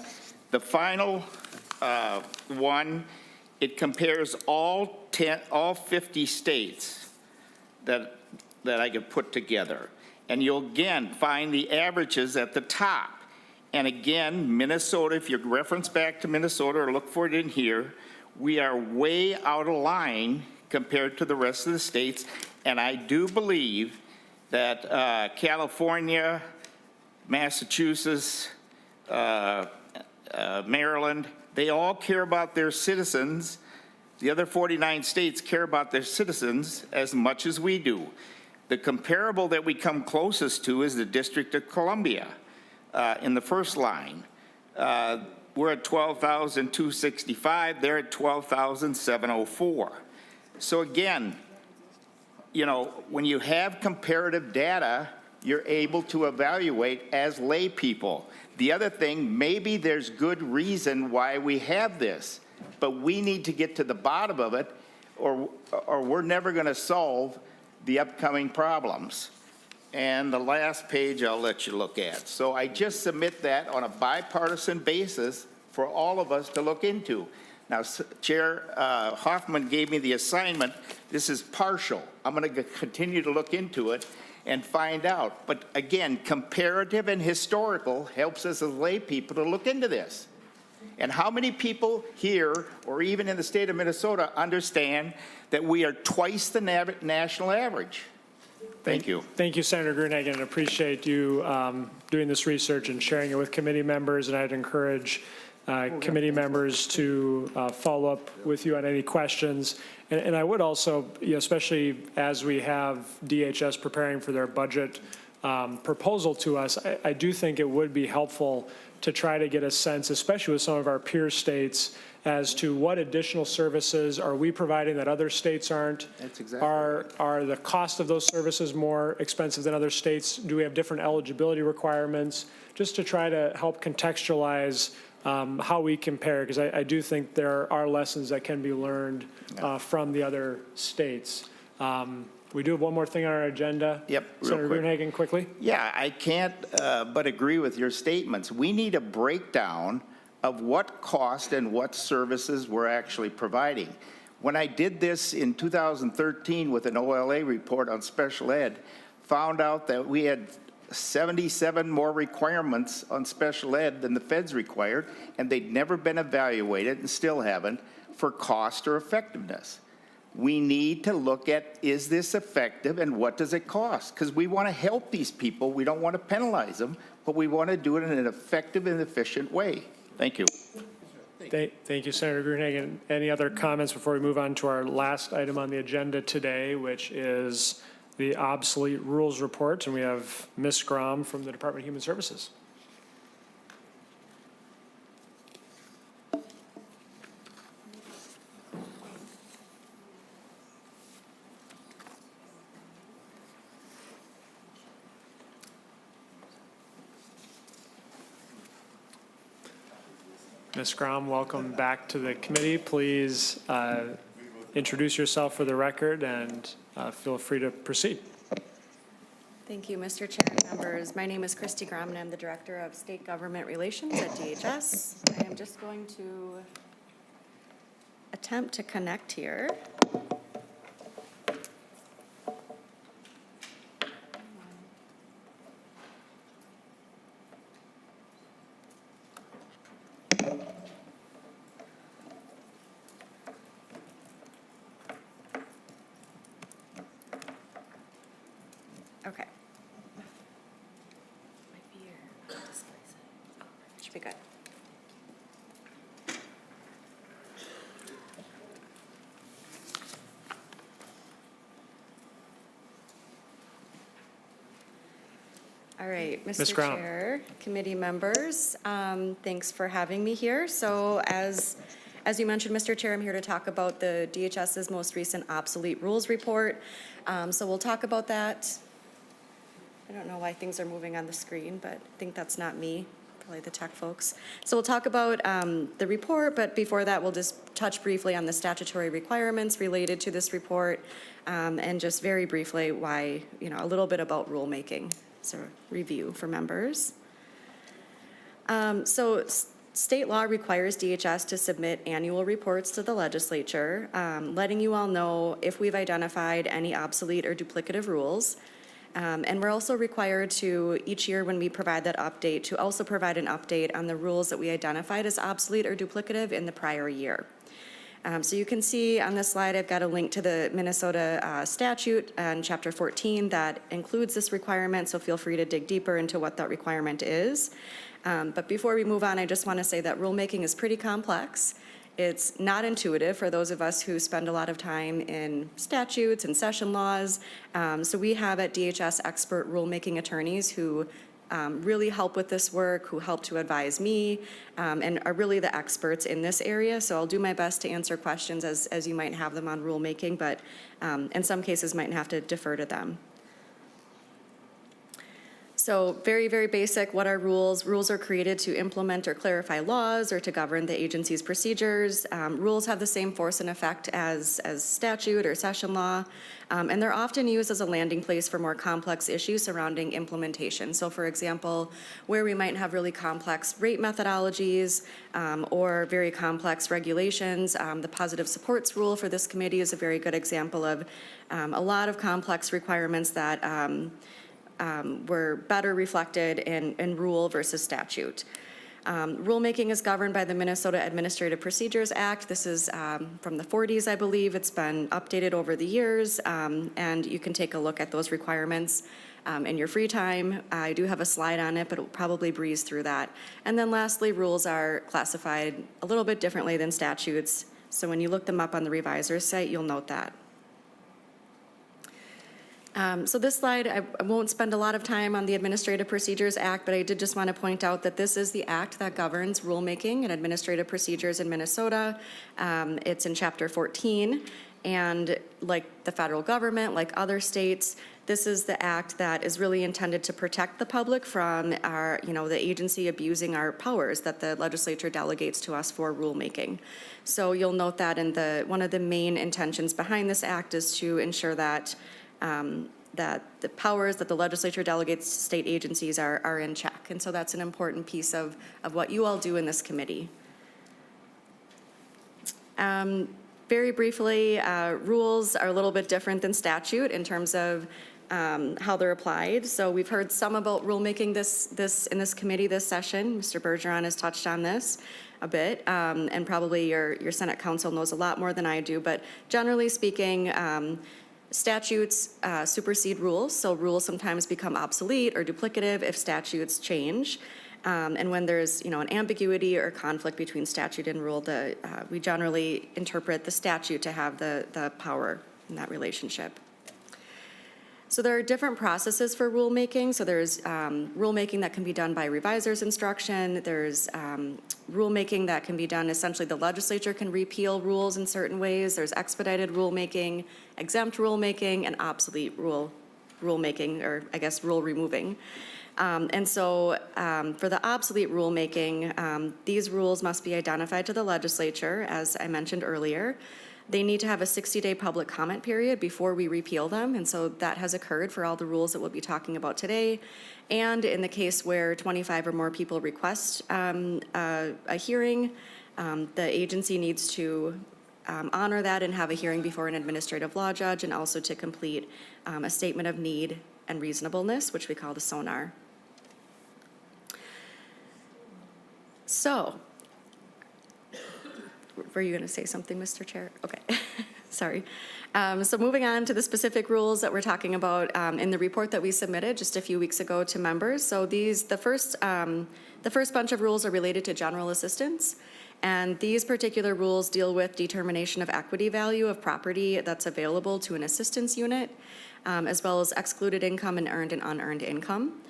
The final one, it compares all 50 states that I could put together. And you'll again find the averages at the top. And again, Minnesota, if you reference back to Minnesota or look for it in here, we are way out of line compared to the rest of the states. And I do believe that California, Massachusetts, Maryland, they all care about their citizens. The other 49 states care about their citizens as much as we do. The comparable that we come closest to is the District of Columbia in the first line. We're at 12,265, they're at 12,704. So again, you know, when you have comparative data, you're able to evaluate as lay people. The other thing, maybe there's good reason why we have this, but we need to get to the bottom of it, or we're never going to solve the upcoming problems. And the last page I'll let you look at. So I just submit that on a bipartisan basis for all of us to look into. Now, Chair Hoffman gave me the assignment. This is partial. I'm going to continue to look into it and find out. But again, comparative and historical helps us as lay people to look into this. And how many people here, or even in the state of Minnesota, understand that we are twice the national average? Thank you. Thank you, Senator Gruenhagen, and appreciate you doing this research and sharing it with committee members. And I'd encourage committee members to follow up with you on any questions. And I would also, especially as we have DHS preparing for their budget proposal to us, I do think it would be helpful to try to get a sense, especially with some of our peer states, as to what additional services are we providing that other states aren't? That's exactly Are the cost of those services more expensive than other states? Do we have different eligibility requirements? Just to try to help contextualize how we compare, because I do think there are lessons that can be learned from the other states. We do have one more thing on our agenda. Yep, real Senator quick. Gruenhagen, quickly. Yeah, I can't but agree with your statements. We need a breakdown of what cost and what services we're actually providing. When I did this in 2013 with an OLA report on special ed, found out that we had 77 more requirements on special ed than the feds required, and they'd never been evaluated and still haven't for cost or effectiveness. We need to look at, is this effective and what does it cost? Because we want to help these people. We don't want to penalize them, but we want to do it in an effective and efficient way. Thank you. Thank you, Senator Gruenhagen. Any other comments before we move on to our last item on the agenda today, which is the obsolete rules report? And we have Ms. Grom from the Department of Human Services. Ms. Grom, welcome back to the committee. Please introduce yourself for the record and feel free to proceed. Thank you, Mr. Chair and members. My name is Christy Grom, and I'm the Director of State Government Relations at DHS. I am just going to attempt to connect here. Okay. Might be here. Should be good. All right, Ms. Mr. Grom. Chair, committee members, thanks for having me here. So as you mentioned, Mr. Chair, I'm here to talk about the DHS's most recent obsolete rules report. So we'll talk about that. I don't know why things are moving on the screen, but I think that's not me, probably the tech folks. So we'll talk about the report, but before that, we'll just touch briefly on the statutory requirements related to this report, and just very briefly why, a little bit about rulemaking. So review for members. State law requires DHS to submit annual reports to the legislature, letting you all know if we've identified any obsolete or duplicative rules. And we're also required to, each year when we provide that update, to also provide an update on the rules that we identified as obsolete or duplicative in the prior year. So you can see on this slide, I've got a link to the Minnesota statute and Chapter 14 that includes this requirement, so feel free to dig deeper into what that requirement is. But before we move on, I just want to say that rulemaking is pretty complex. It's not intuitive for those of us who spend a lot of time in statutes and session laws. So we have at DHS expert rulemaking attorneys who really help with this work, who help to advise me, and are really the experts in this area. So I'll do my best to answer questions as you might have them on rulemaking, but in some cases might have to defer to them. So very, very basic, what are rules? Rules are created to implement or clarify laws or to govern the agency's procedures. Rules have the same force and effect as statute or session law, and they're often used as a landing place for more complex issues surrounding implementation. So for example, where we might have really complex rate methodologies or very complex regulations, the positive supports rule for this committee is a very good example of a lot of complex requirements that were better reflected in rule versus statute. Rulemaking is governed by the Minnesota Administrative Procedures Act. This is from the 40s, I believe. It's been updated over the years, and you can take a look at those requirements in your free time. I do have a slide on it, but we'll probably breeze through that. And then lastly, rules are classified a little bit differently than statutes. So when you look them up on the reviser's site, you'll note that. So this slide, I won't spend a lot of time on the Administrative Procedures Act, but I did just want to point out that this is the act that governs rulemaking and administrative procedures in Minnesota. It's in Chapter 14, and like the federal government, like other states, this is the act that is really intended to protect the public from our, the agency abusing our powers that the legislature delegates to us for rulemaking. So you'll note that in one of the main intentions behind this act is to ensure that that the powers that the legislature delegates to state agencies are in check. And so that's an important piece of what you all do in this committee. Very briefly, rules are a little bit different than statute in terms of how they're applied. So we've heard some about rulemaking in this committee this session. Mr. Bergeron has touched on this a bit, and probably your Senate counsel knows a lot more than I do, but generally speaking, statutes supersede rules, so rules sometimes become obsolete or duplicative if statutes change. And when there's an ambiguity or conflict between statute and rule, we generally interpret the statute to have the power in that relationship. So there are different processes for rulemaking. So there's rulemaking that can be done by reviser's instruction. There's rulemaking that can be done, essentially the legislature can repeal rules in certain ways. There's expedited rulemaking, exempt rulemaking, and obsolete rulemaking, or I guess rule removing. And so for the obsolete rulemaking, these rules must be identified to the legislature, as I mentioned earlier. They need to have a 60-day public comment period before we repeal them, and so that has occurred for all the rules that we'll be talking about today. And in the case where 25 or more people request a hearing, the agency needs to honor that and have a hearing before an administrative law judge, and also to complete a statement of need and reasonableness, which we call the SONAR. So, were you going to say something, Mr. Chair? Okay, sorry. So moving on to the specific rules that we're talking about in the report that we submitted just a few weeks ago to members. So the first bunch of rules are related to general assistance. And these particular rules deal with determination of equity value of property that's available to an assistance unit, as well as excluded income and earned and unearned income.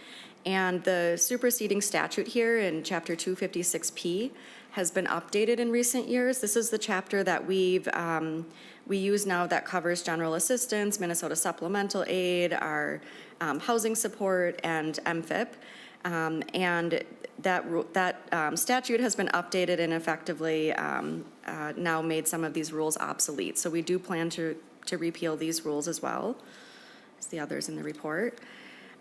And the superseding statute here in Chapter 256P has been updated in recent years. This is the chapter that we use now that covers general assistance, Minnesota supplemental aid, our housing support, and MFIP. And that statute has been updated and effectively now made some of these rules obsolete. So we do plan to repeal these rules as well as the others in the report.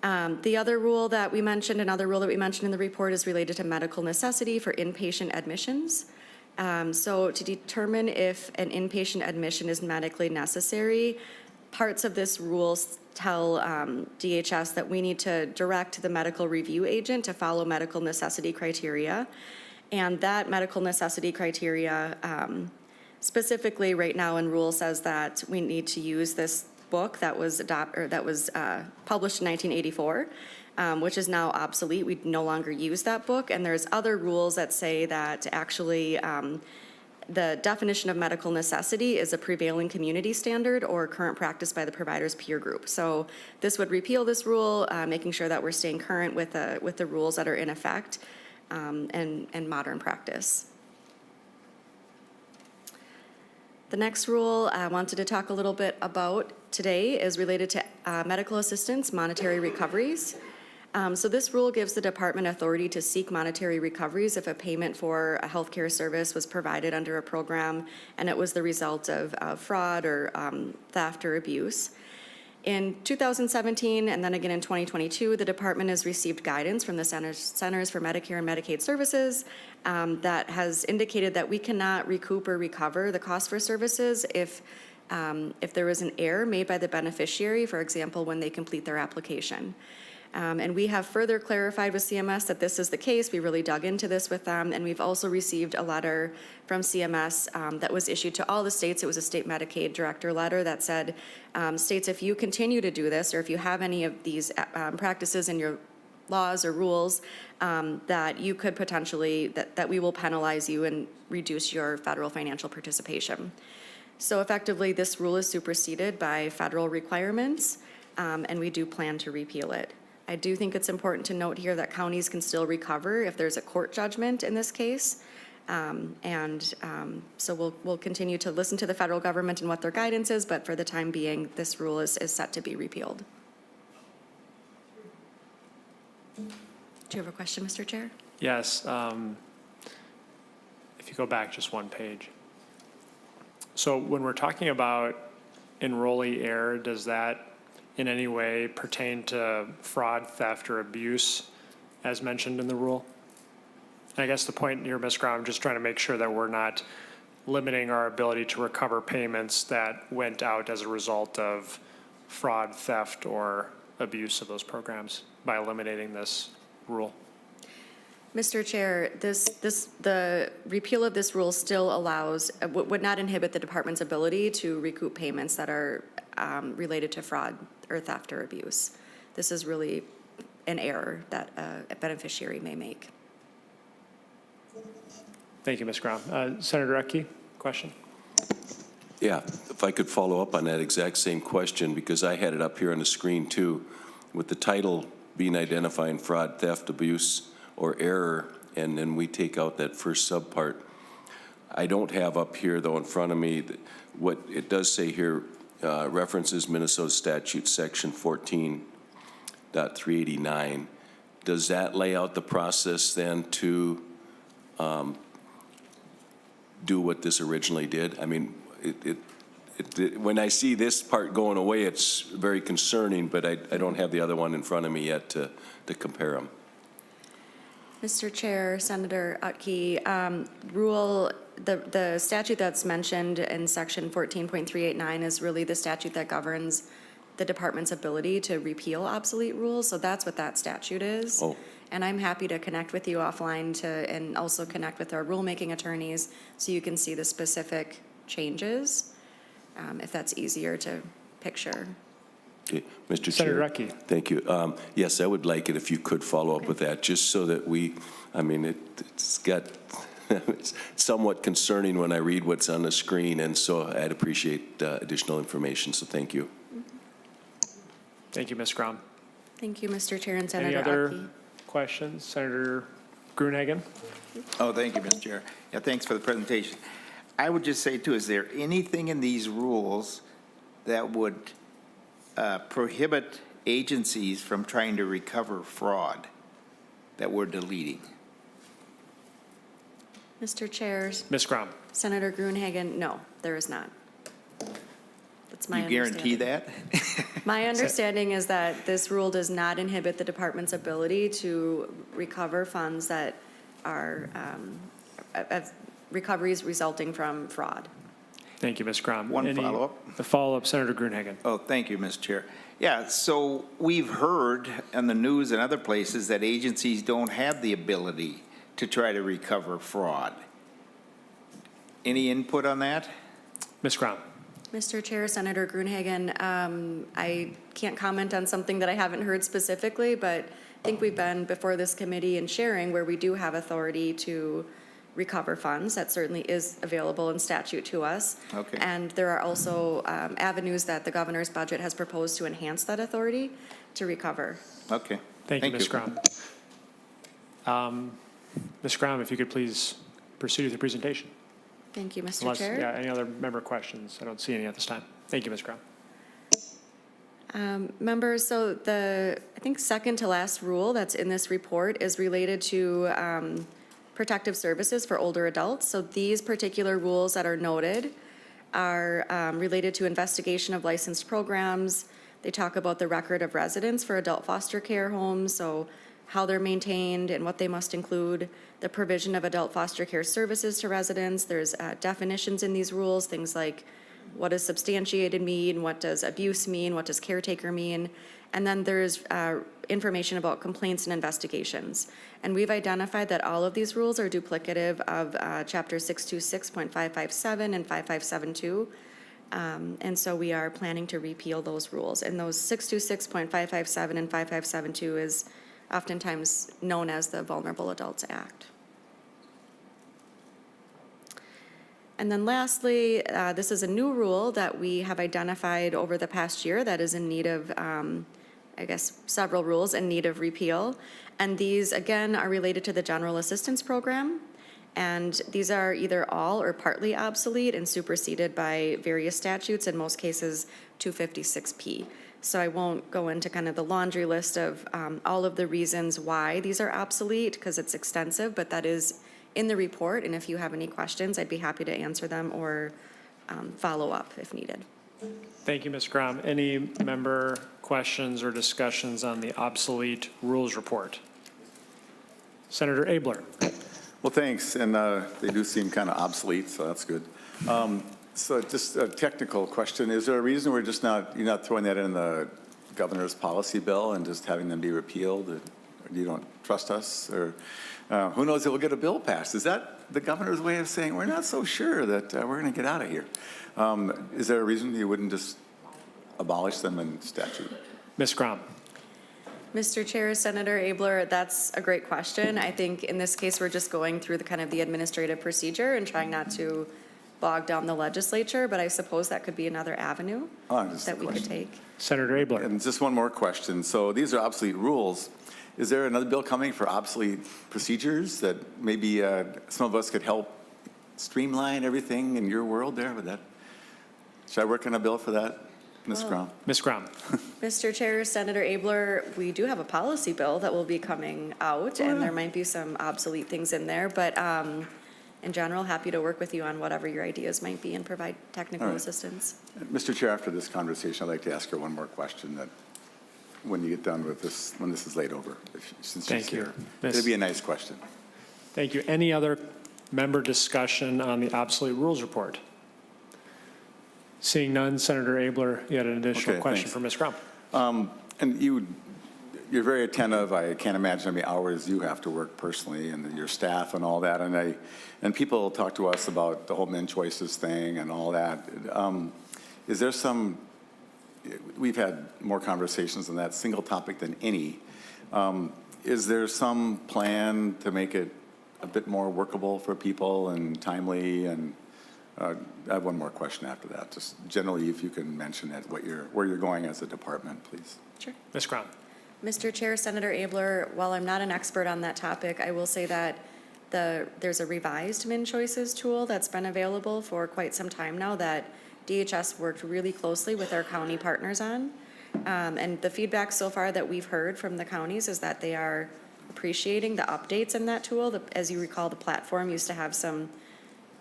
The other rule that we mentioned, another rule that we mentioned in the report, is related to medical necessity for inpatient admissions. So to determine if an inpatient admission is medically necessary, parts of this rule tell DHS that we need to direct the medical review agent to follow medical necessity criteria. And that medical necessity criteria specifically right now in rule says that we need to use this book that was published in 1984, which is now obsolete. We no longer use that book. And there's other rules that say that actually the definition of medical necessity is a prevailing community standard or current practice by the provider's peer group. So this would repeal this rule, making sure that we're staying current with the rules that are in effect and modern practice. The next rule I wanted to talk a little bit about today is related to medical assistance, monetary recoveries. So this rule gives the department authority to seek monetary recoveries if a payment for a healthcare service was provided under a program and it was the result of fraud or theft or abuse. In 2017 and then again in 2022, the department has received guidance from the Centers for Medicare and Medicaid Services that has indicated that we cannot recoup or recover the cost for services if there is an error made by the beneficiary, for example, when they complete their application. And we have further clarified with CMS that this is the case. We really dug into this with them, and we've also received a letter from CMS that was issued to all the states. It was a state Medicaid director letter that said, states, if you continue to do this, or if you have any of these practices in your laws or rules, that you could potentially, that we will penalize you and reduce your federal financial participation. So effectively, this rule is superseded by federal requirements, and we do plan to repeal it. I do think it's important to note here that counties can still recover if there's a court judgment in this case. So we'll continue to listen to the federal government and what their guidance is, but for the time being, this rule is set to be repealed. Do you have a question, Mr. Chair? Yes. If you go back just one page. So when we're talking about enrollee error, does that in any way pertain to fraud, theft, or abuse as mentioned in the rule? I guess the point here, Ms. Graham, I'm just trying to make sure that we're not limiting our ability to recover payments that went out as a result of fraud, theft, or abuse of those programs by eliminating this rule. Mr. Chair, the repeal of this rule still allows, would not inhibit the department's ability to recoup payments that are related to fraud or theft or abuse. This is really an error that a beneficiary may make. Thank you, Ms. Graham. Senator Utke, question? Yeah, if I could follow up on that exact same question, because I had it up here on the screen too, with the title being identifying fraud, theft, abuse, or error, and then we take out that first subpart. I don't have up here, though, in front of me, what it does say here, references Minnesota statute section 14.389. Does that lay out the process then to do what this originally did? I mean, when I see this part going away, it's very concerning, but I don't have the other one in front of me yet to compare them. Mr. Chair, Senator Utke, the statute that's mentioned in section 14.389 is really the statute that governs the department's ability to repeal obsolete rules. So that's what that statute is. Oh. And I'm happy to connect with you offline and also connect with our rulemaking attorneys so you can see the specific changes, if that's easier to picture. Okay. Mr. Senator Chair. Utke. Thank you. Yes, I would like it if you could follow up with that, just so that it's got, it's somewhat concerning when I read what's on the screen, and so I'd appreciate additional information, so thank you. Thank you, Ms. Graham. Thank you, Mr. Chair and Senator Any other Utke. questions? Senator Gruenhagen? Oh, thank you, Mr. Chair. Yeah, thanks for the presentation. I would just say, too, is there anything in these rules that would prohibit agencies from trying to recover fraud that we're deleting? Mr. Chair, Ms. Graham? Senator Gruenhagen, no, there is not. That's my understanding. You guarantee that? My understanding is that this rule does not inhibit the department's ability to recover funds that are recoveries resulting from fraud. Thank you, Ms. Graham. One follow-up. The follow-up, Senator Gruenhagen. Oh, thank you, Mr. Chair. Yeah, so we've heard in the news and other places that agencies don't have the ability to try to recover fraud. Any input on that? Ms. Graham. Mr. Chair, Senator Gruenhagen, I can't comment on something that I haven't heard specifically, but I think we've been before this committee and sharing where we do have authority to recover funds. That certainly is available in statute to us. Okay. And there are also avenues that the governor's budget has proposed to enhance that authority to recover. Okay. Thank you, Ms. Crum. Ms. Crum, if you could please proceed with your presentation. Thank you, Mr. Unless, Chair. yeah, any other member questions? I don't see any at this time. Thank you, Ms. Crum. Members, so I think second to last rule that's in this report is related to protective services for older adults. So these particular rules that are noted are related to investigation of licensed programs. They talk about the record of residence for adult foster care homes, so how they're maintained and what they must include, the provision of adult foster care services to residents. There's definitions in these rules, things like what does substantiated mean, what does abuse mean, what does caretaker mean, and then there's information about complaints and investigations. And we've identified that all of these rules are duplicative of Chapter 626.557 and 5572. And so we are planning to repeal those rules. And those 626.557 and 5572 is oftentimes known as the Vulnerable Adults Act. And then lastly, this is a new rule that we have identified over the past year that is in need of, I guess, several rules in need of repeal. And these, again, are related to the General Assistance Program. And these are either all or partly obsolete and superseded by various statutes, in most cases 256P. So I won't go into kind of the laundry list of all of the reasons why these are obsolete, because it's extensive, but that is in the report. And if you have any questions, I'd be happy to answer them or follow up if needed. Thank you, Ms. Crum. Any member questions or discussions on the obsolete rules report? Senator Abler. Well, thanks, and they do seem kind of obsolete, so that's good. So just a technical question, is there a reason we're just you're not throwing that in the governor's policy bill and just having them be repealed? Or you don't trust us? Or who knows if we'll get a bill passed? Is that the governor's way of saying, we're not so sure that we're going to get out of here? Is there a reason you wouldn't just abolish them in statute? Ms. Crum. Mr. Chair, Senator Abler, that's a great question. I think in this case, we're just going through the administrative procedure and trying not to bog down the legislature, but I suppose that could be another avenue that we could take. Senator Abler. And just one more question. So these are obsolete rules. Is there another bill coming for obsolete procedures that maybe some of us could help streamline everything in your world there? Should I work on a bill for that, Ms. Crum? Ms. Crum. Mr. Chair, Senator Abler, we do have a policy bill that will be coming out, and there might be some obsolete things in there, but in general, happy to work with you on whatever your ideas might be and provide technical assistance. Mr. Chair, after this conversation, I'd like to ask her one more question that when you get done with this, when this is laid over, since she's here. It'd be a nice question. Thank you. Any other member discussion on the obsolete rules report? Seeing none, Senator Abler, you had an additional question thanks. for Ms. Crum. And you're very attentive. I can't imagine how many hours you have to work personally and your staff and all that. And people talk to us about the whole min choices thing and all that. Is there we've had more conversations on that single topic than any. Is there some plan to make it a bit more workable for people and timely? And I have one more question after that. Just generally, if you can mention it, where you're going as a department, please. Sure. Ms. Crum. Mr. Chair, Senator Abler, while I'm not an expert on that topic, I will say that there's a revised min choices tool that's been available for quite some time now that DHS worked really closely with our county partners on. And the feedback so far that we've heard from the counties is that they are appreciating the updates in that tool. As you recall, the platform used to have some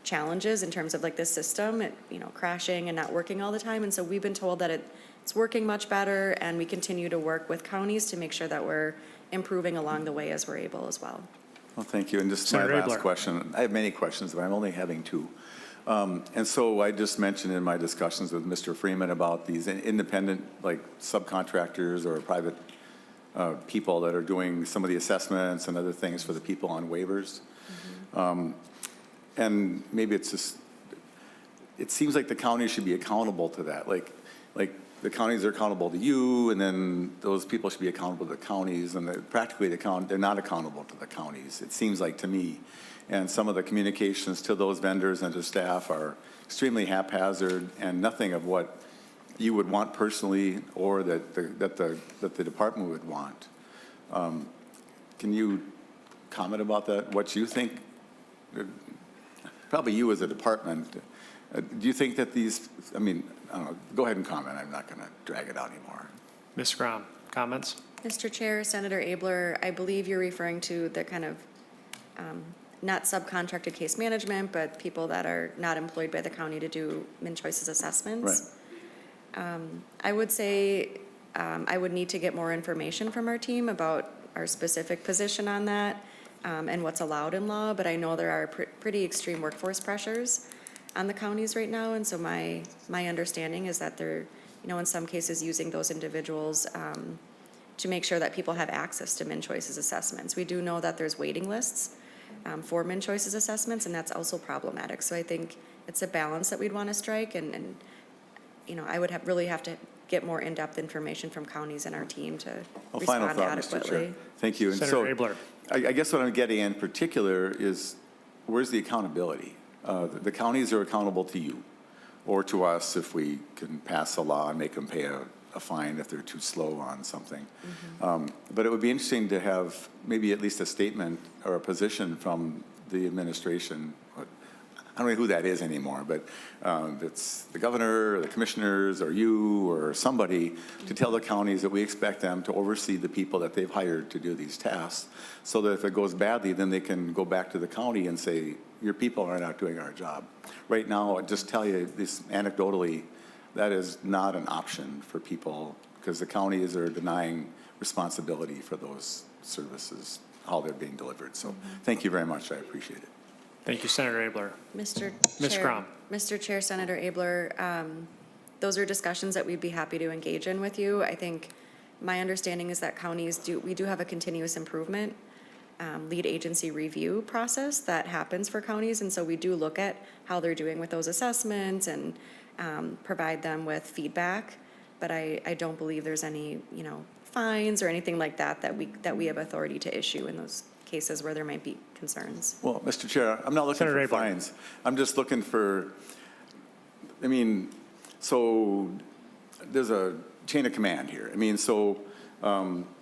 challenges in terms of the system, crashing and not working all the time. And so we've been told that it's working much better, and we continue to work with counties to make sure that we're improving along the way as we're able as well. Well, thank you. And just Senator my last Abler. question. I have many questions, but I'm only having two. And so I just mentioned in my discussions with Mr. Freeman about these independent, subcontractors or private people that are doing some of the assessments and other things for the people on waivers. Mm-hmm. And maybe it seems like the county should be accountable to that. Like the counties are accountable to you, and then those people should be accountable to the counties, and practically they're not accountable to the counties, it seems like to me. And some of the communications to those vendors and to staff are extremely haphazard, and nothing of what you would want personally or that the department would want. Can you comment about that, what you think? Probably you as a department. Do you think that these, I mean, I don't know, go ahead and comment. I'm not going to drag it out anymore. Ms. Grom, comments? Mr. Chair, Senator Abler, I believe you're referring to the kind of not subcontracted case management, but people that are not employed by the county to do min-choices assessments. Right. I would say I would need to get more information from our team about our specific position on that and what's allowed in law, but I know there are pretty extreme workforce pressures on the counties right now, and so my understanding is that they're, you know, in some cases using those individuals to make sure that people have access to min-choices assessments. We do know that there's waiting lists for min-choices assessments, and that's also problematic. So I think it's a balance that we'd want to strike, and you know, I would really have to get more in-depth information from counties and our team to Final respond thought, adequately. Mr. Chair. Thank you. And Senator Abler. I guess what I'm getting in particular is, where's the accountability? The counties are accountable to you or to us if we can pass a law and make them pay a fine if they're too slow on something. But it would be interesting to have maybe at least a statement or a position from the administration. I don't know who that is anymore, but it's the governor or the commissioners or you or somebody to tell the counties that we expect them to oversee the people that they've hired to do these tasks, so that if it goes badly, then they can go back to the county and say, your people are not doing our job. Right now, I'll just tell you this anecdotally, that is not an option for people, because the counties are denying responsibility for those services, how they're being delivered. So thank you very much. I appreciate it. Thank you, Senator Abler. Mr. Ms. Chair, Crom. Mr. Chair, Senator Abler, those are discussions that we'd be happy to engage in with you. I think my understanding is that counties we do have a continuous improvement lead agency review process that happens for counties, and so we do look at how they're doing with those assessments and provide them with feedback. But I don't believe there's any, you know, fines or anything like that that we have authority to issue in those cases where there might be concerns. Well, Mr. Chair, I'm not looking Senator for Abler. fines. I'm just looking for, I mean, so there's a chain of command here. I mean, so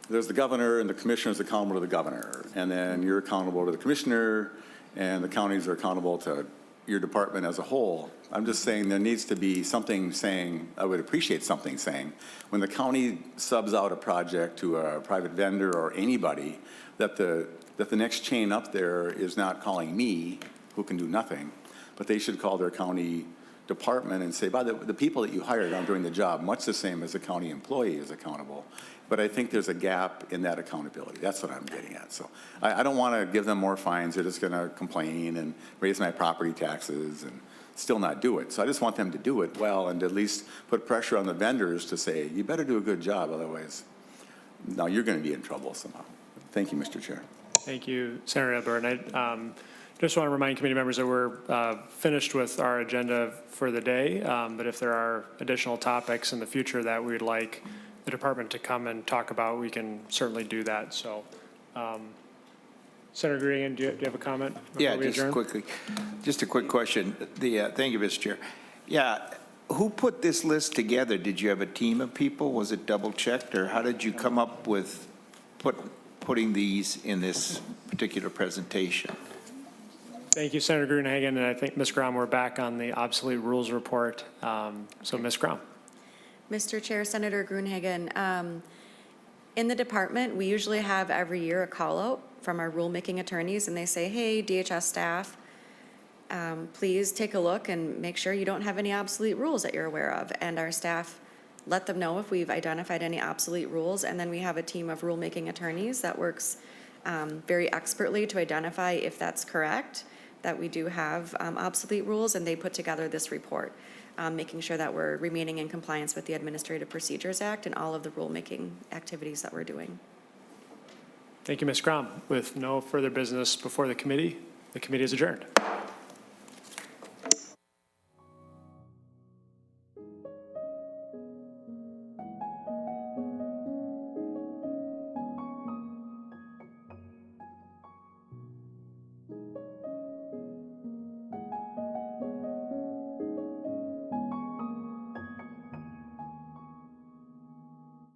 there's the governor and the commissioner is accountable to the governor, and then you're accountable to the commissioner, and the counties are accountable to your department as a whole. I'm just saying there needs to be something saying, I would appreciate something saying, when the county subs out a project to a private vendor or anybody, that the next chain up there is not calling me, who can do nothing, but they should call their county department and say, by the people that you hired aren't doing the job, much the same as a county employee is accountable. But I think there's a gap in that accountability. That's what I'm getting at. So I don't want to give them more fines. They're just going to complain and raise my property taxes and still not do it. So I just want them to do it well and at least put pressure on the vendors to say, you better do a good job, otherwise, now you're going to be in trouble somehow. Thank you, Mr. Chair. Thank you, Senator Abler. And I just want to remind committee members that we're finished with our agenda for the day, but if there are additional topics in the future that we'd like the department to come and talk about, we can certainly do that. So, Senator Gregan, do you have a comment? Yeah, we just adjourn? quickly, just a quick question. Thank you, Mr. Chair. Yeah, who put this list together? Did you have a team of people? Was it double checked, or how did you come up with putting these in this particular presentation? Thank you, Senator Gruenhagen, and I think Ms. Grom, we're back on the obsolete rules report. So, Ms. Grom. Mr. Chair, Senator Gruenhagen, in the department, we usually have every year a call out from our rulemaking attorneys, and they say, hey, DHS staff, please take a look and make sure you don't have any obsolete rules that you're aware of. And our staff let them know if we've identified any obsolete rules, and then we have a team of rulemaking attorneys that works very expertly to identify if that's correct, that we do have obsolete rules, and they put together this report, making sure that we're remaining in compliance with the Administrative Procedures Act and all of the rulemaking activities that we're doing. Thank you, Ms. Grom. With no further business before the committee is adjourned. you.